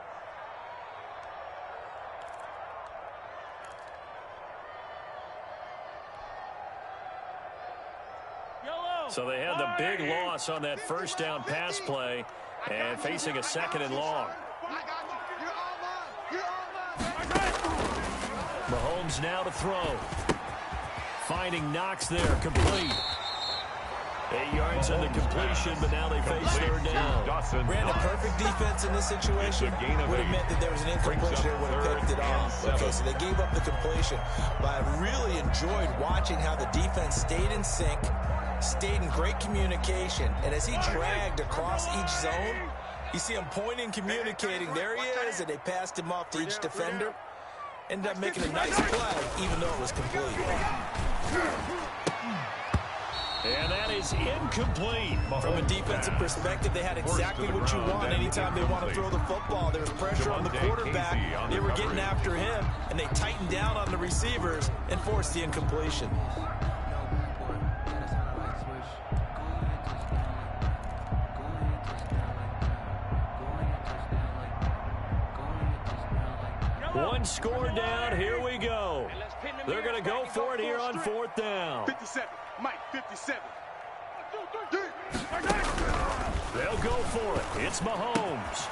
So they had the big loss on that first down pass play and facing a 2nd and long. Mahomes now to throw. Finding Knox there, complete. 8 yards on the completion, but now they face third down. Brandon, perfect defense in this situation would have meant that there was an incompletion. They would have picked it off. Okay, so they gave up the completion. But I really enjoyed watching how the defense stayed in sync, stayed in great communication. And as he dragged across each zone, you see him pointing, communicating. There he is, and they passed him off to each defender. Ended up making a nice play, even though it was complete. And that is incomplete. From a defensive perspective, they had exactly what you want anytime they want to throw the football. There was pressure on the quarterback. They were getting after him, and they tightened down on the receivers and forced the incompletion. One score down. Here we go. They're going to go for it here on fourth down. 57. Mike, 57. They'll go for it. It's Mahomes.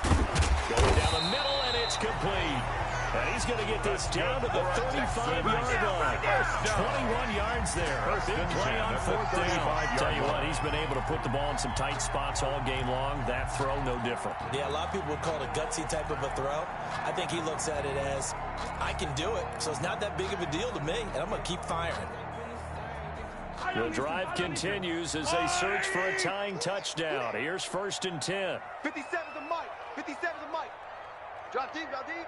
Going down the middle, and it's complete. And he's going to get this down to the 35-yard line. 21 yards there. Big play on fourth down. Tell you what, he's been able to put the ball in some tight spots all game long. That throw, no different. Yeah, a lot of people would call it a gutsy type of a throw. I think he looks at it as, I can do it, so it's not that big of a deal to me, and I'm going to keep firing. The drive continues as they search for a tying touchdown. Here's 1st and 10. 57 to Mike. 57 to Mike. Drop deep, drop deep.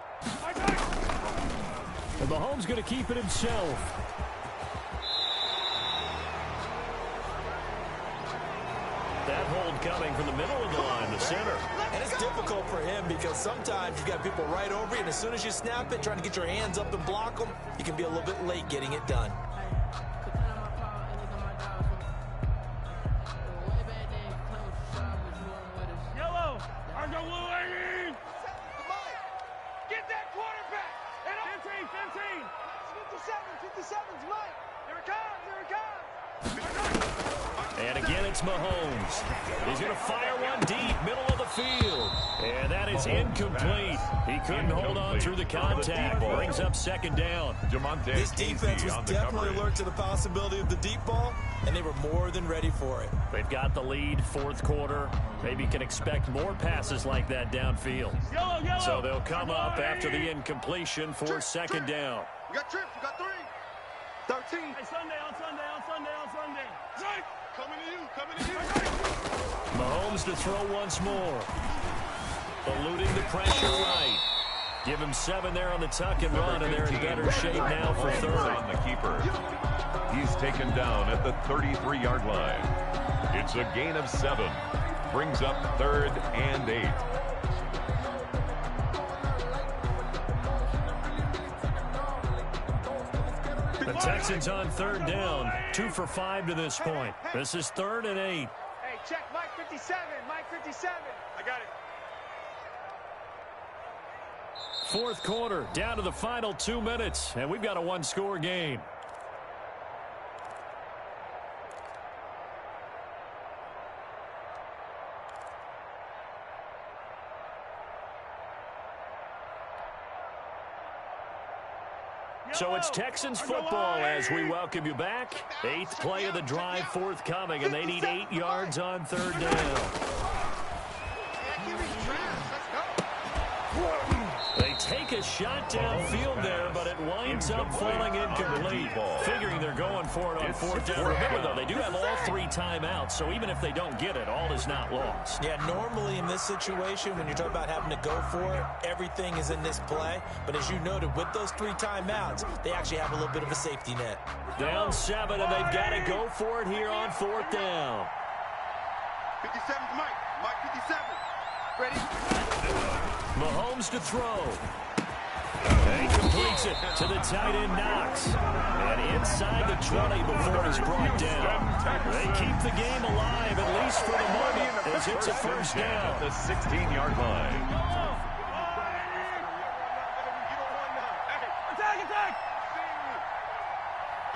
And Mahomes going to keep it himself. That hold coming from the middle of the line, the center. And it's difficult for him because sometimes you got people right over you, and as soon as you snap it, trying to get your hands up and block them, you can be a little bit late getting it done. Yellow, Argo Blue 18. Get that quarterback. 15, 15. 57's Mike. Here it comes, here it comes. And again, it's Mahomes. He's going to fire one deep, middle of the field. And that is incomplete. He couldn't hold on through the contact. Brings up 2nd down. This defense was definitely alert to the possibility of the deep ball, and they were more than ready for it. They've got the lead, 4th quarter. Maybe you can expect more passes like that downfield. Yellow. So they'll come up after the incompletion for 2nd down. You got trips, you got 3. 13. Hey, Sunday. Zach, Coming to you. Mahomes to throw once more. Eluding the pressure right. Give him 7 there on the tuck and run, and they're in better shape now for 3rd. On the keeper. He's taken down at the 33-yard line. It's a gain of 7. Brings up 3rd and 8. The Texans on 3rd down. 2 for 5 to this point. This is 3rd and 8. Hey, check Mike 57. Mike 57. I got it. 4th quarter, down to the final 2 minutes, and we've got a 1-score game. So it's Texans football as we welcome you back. 8th play of the drive forthcoming, and they need 8 yards on 3rd down. They take a shot downfield there, but it winds up falling incomplete. Figuring they're going for it on 4th down. Remember, though, they do have all 3 timeouts, so even if they don't get it, all is not lost. Yeah, normally in this situation, when you're talking about having to go for it, everything is in this play. But as you noted, with those 3 timeouts, they actually have a little bit of a safety net. Down 7, and they've got to go for it here on 4th down. 57's Mike. Mike 57. Ready? Mahomes to throw. And he completes it to the tight end, Knox. And inside the 20 before it's brought down. They keep the game alive, at least for the moment, as it's a 1st down. At the 16-yard line. Attack!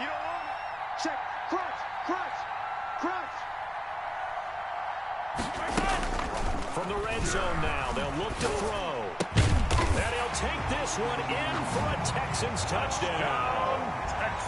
You don't want it. Check. Crunch. From the red zone now, they'll look to throw. And he'll take this one in for a Texans touchdown.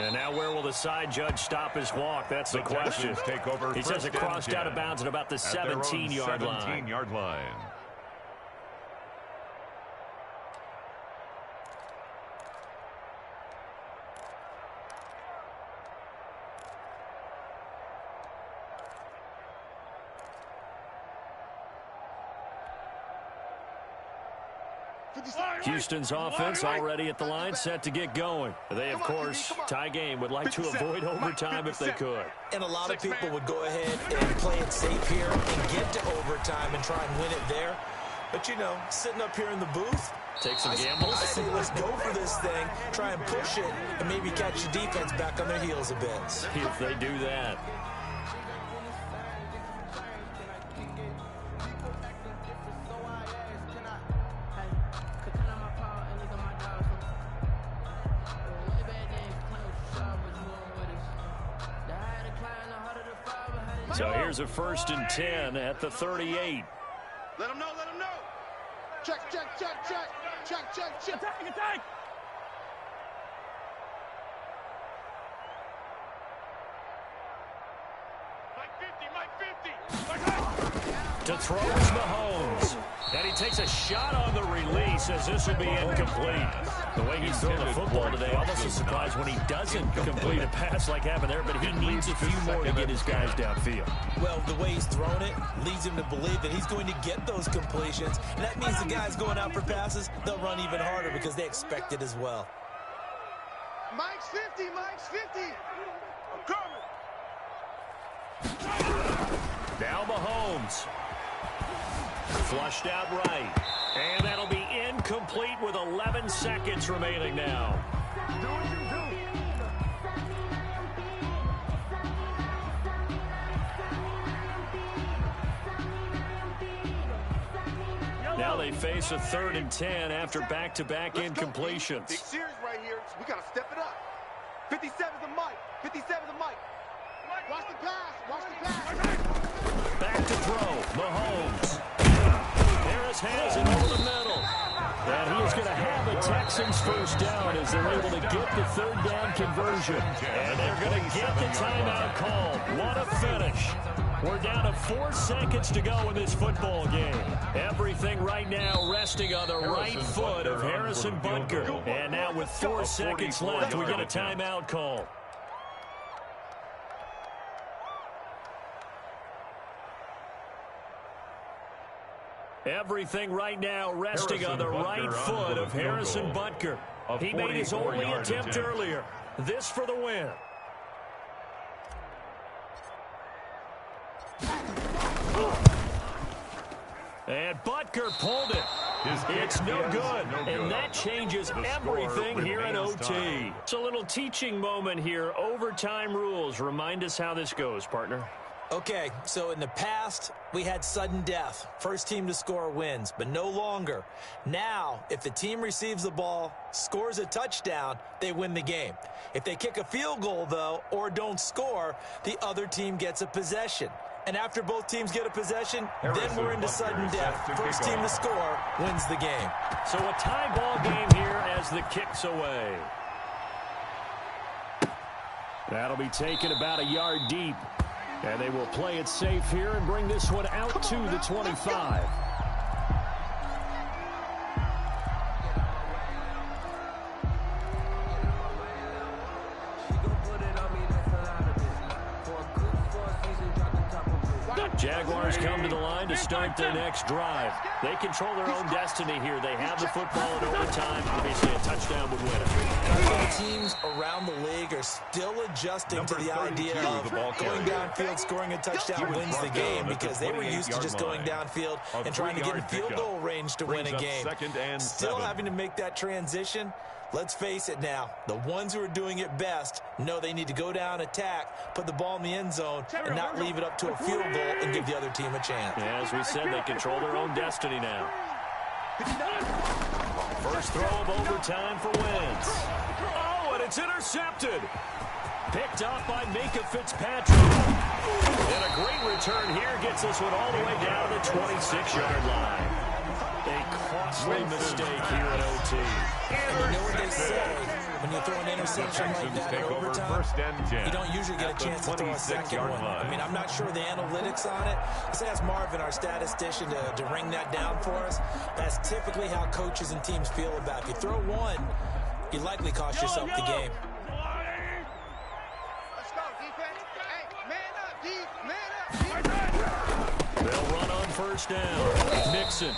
And now where will the side judge stop his walk? That's the question. Take over. He says it crossed out of bounds at about the 17-yard line. 17-yard line. Houston's offense already at the line, set to get going. They, of course, tie game, would like to avoid overtime if they could. And a lot of people would go ahead and play it safe here and get to overtime and try and win it there. But, you know, sitting up here in the booth, take some gambles. I say let's go for this thing, try and push it, and maybe catch the defense back on their heels a bit. See if they do that. So here's a 1st and 10 at the 38. Let them know, let them know. Check, check, check, check. Check, check, check. Attack, attack. Mike 50, Mike 50. To throw is Mahomes. And he takes a shot on the release as this will be incomplete. The way he's throwing the football today, almost a surprise when he doesn't complete a pass like happened there, but he needs a few more to get his guys downfield. Well, the way he's thrown it leads him to believe that he's going to get those completions. And that means the guys going out for passes, they'll run even harder because they expect it as well. Mike's 50, Mike's 50. I'm coming. Now Mahomes. Flushed out right. And that'll be incomplete with 11 seconds remaining now. Now they face a 3rd and 10 after backto-back incompletions. Big series right here. We got to step it up. 57's the Mike. 57's the Mike. Watch the pass. Watch the pass. Back to throw. Mahomes. Harris has it over the middle. And he is going to have the Texans 1st down as they're able to get the 3rd down conversion. And they're going to get the timeout called. What a finish. We're down to 4 seconds to go in this football game. Everything right now resting on the right foot of Harrison Butker. And now with 4 seconds left, we get a timeout call. Everything right now resting on the right foot of Harrison Butker. He made his only attempt earlier. This for the win. And Butker pulled it. It's no good. And that changes everything here in OT. It's a little teaching moment here. Overtime rules. Remind us how this goes, partner. Okay, so in the past, we had sudden death. First team to score wins, but no longer. Now, if the team receives the ball, scores a touchdown, they win the game. If they kick a field goal, though, or don't score, the other team gets a possession. And after both teams get a possession, then we're into sudden death. First team to score wins the game. So a tie ball game here as the kick's away. That'll be taken about a yard deep. And they will play it safe here and bring this one out to the 25. Jaguars come to the line to start their next drive. They control their own destiny here. They have the football in overtime. Obviously, a touchdown would win it. Teams around the league are still adjusting to the idea of going downfield, scoring a touchdown wins the game, because they were used to just going downfield and trying to get in field goal range to win a game. Still having to make that transition. Let's face it now, the ones who are doing it best know they need to go down, attack, put the ball in the end zone, and not leave it up to a field goal and give the other team a chance. Yeah, as we said, they control their own destiny now. First throw of overtime for Wentz. Oh, and it's intercepted. Picked off by Minka Fitzpatrick. And a great return here gets this one all the way down to the 26-yard line. A costly mistake here at OT. And you know what they say, when you throw an interception like that in overtime, you don't usually get a chance to throw a second one. I mean, I'm not sure the analytics on it. Let's ask Marvin, our statistician, to ring that down for us. That's typically how coaches and teams feel about it. If you throw one, you likely cost yourself the game. Let's go, defense. Hey, man up, D. Man up. They'll run on first down. Nixon.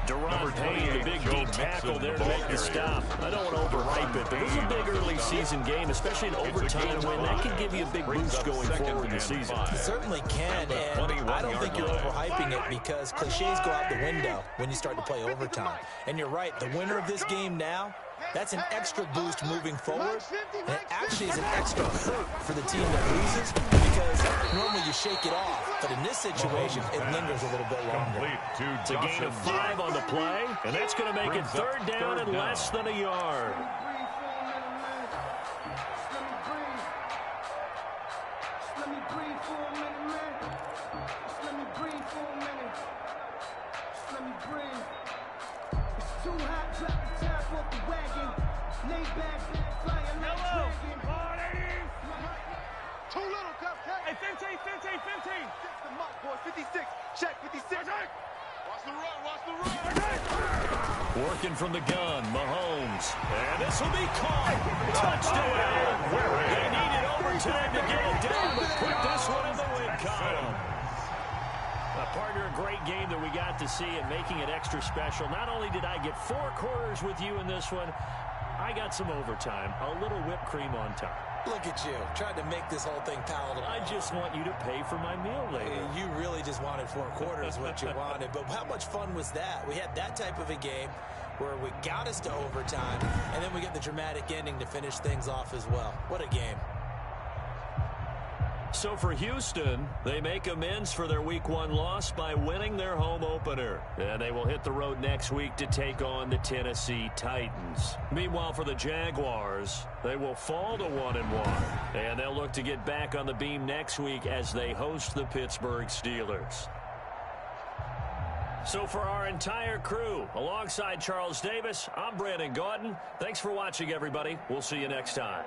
Durant Payne, the big deep tackle there to make the stop. I don't want to overhype it, but this is a big early season game, especially an overtime win. That can give you a big boost going forward in the season. It certainly can, and I don't think you're overhyping it because cliches go out the window when you start to play overtime. And you're right, the winner of this game now, that's an extra boost moving forward, and it actually is an extra hurt for the team that loses because normally you shake it off, but in this situation, it lingers a little bit longer. It's a gain of 5 on the play, and that's going to make it third down and less than a yard. Too little, Cupcake. Hey, 15. Check the mark, boy. 56. Check 56. Watch the run. Working from the gun, Mahomes. And this will be caught. Touchdown. They needed overtime to get it down, but put this one in the win column. Partner, a great game that we got to see and making it extra special. Not only did I get 4 quarters with you in this one, I got some overtime, a little whipped cream on top. Look at you, trying to make this whole thing palatable. I just want you to pay for my meal later. You really just wanted 4 quarters, what you wanted. But how much fun was that? We had that type of a game where we got us to overtime, and then we get the dramatic ending to finish things off as well. What a game. So for Houston, they make amends for their Week 1 loss by winning their home opener. And they will hit the road next week to take on the Tennessee Titans. Meanwhile, for the Jaguars, they will fall to 1-1. And they'll look to get back on the beam next week as they host the Pittsburgh Steelers. So for our entire crew, alongside Charles Davis, I'm Brandon Gaudin. Thanks for watching, everybody. We'll see you next time.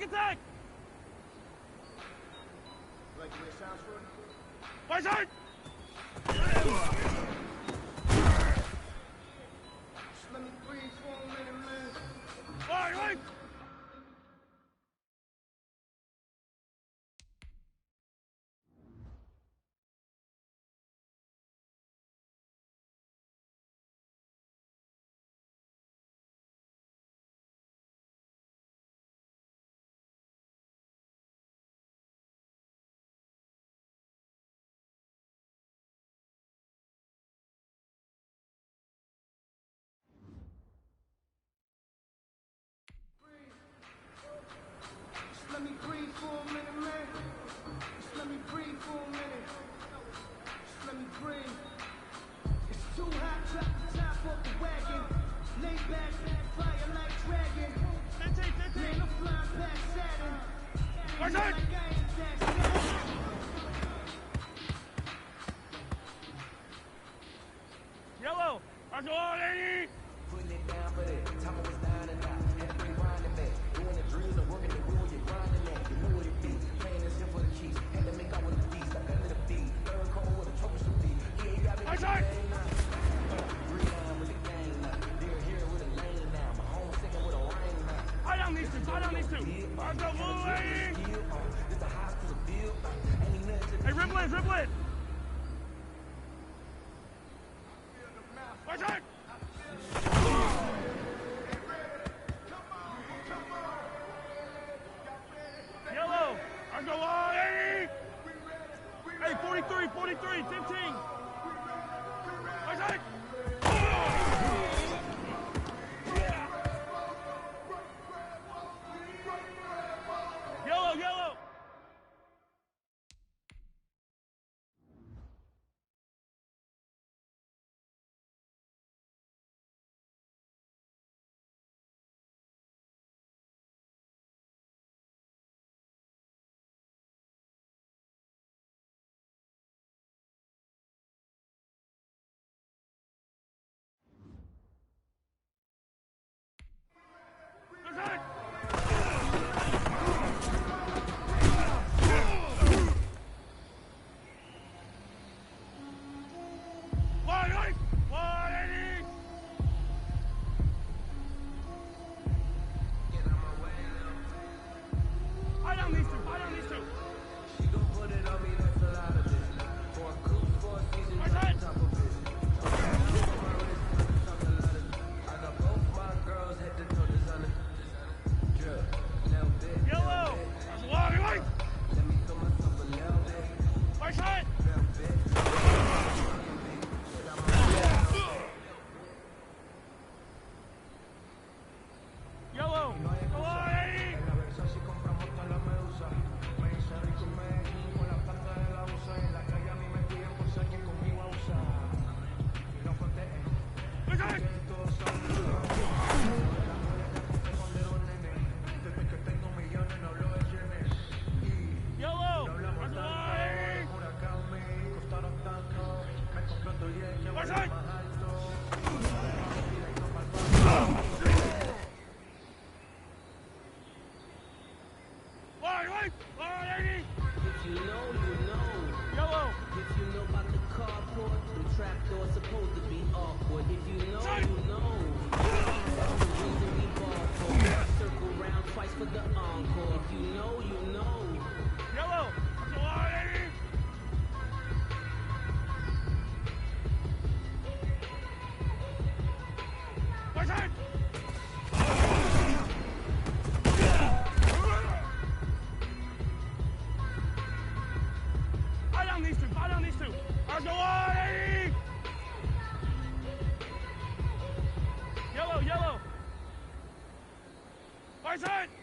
Attack! Like the way it sounds for it? Let me breathe for a minute, man. All right. free. It's too hot, drop the top off the wagon. Lay back, fire like dragon. Man, I'm flying past Saturn. Like I ain't that sad. Yellow, I go on, 80. Putting it down for that. Top of us down and out. Had to bring grinding back. Doing the drills and working the wheel, you're grinding that. You know what it be. Playing this here for the keys. Had to make out with the beast. I'm under the beat. Third cold with a trophy should be. He ain't got me with the gang now. Reline with the gang now. They're here with a lane now. My home singing with a rain now. I don't need to. I go blue, 80. This the highs to the field. Ain't nothing to Hey, ripple it. Watch out. Yellow, I go on, 80. Hey, 43, 15. Watch out. Yellow. Yellow. Fight it!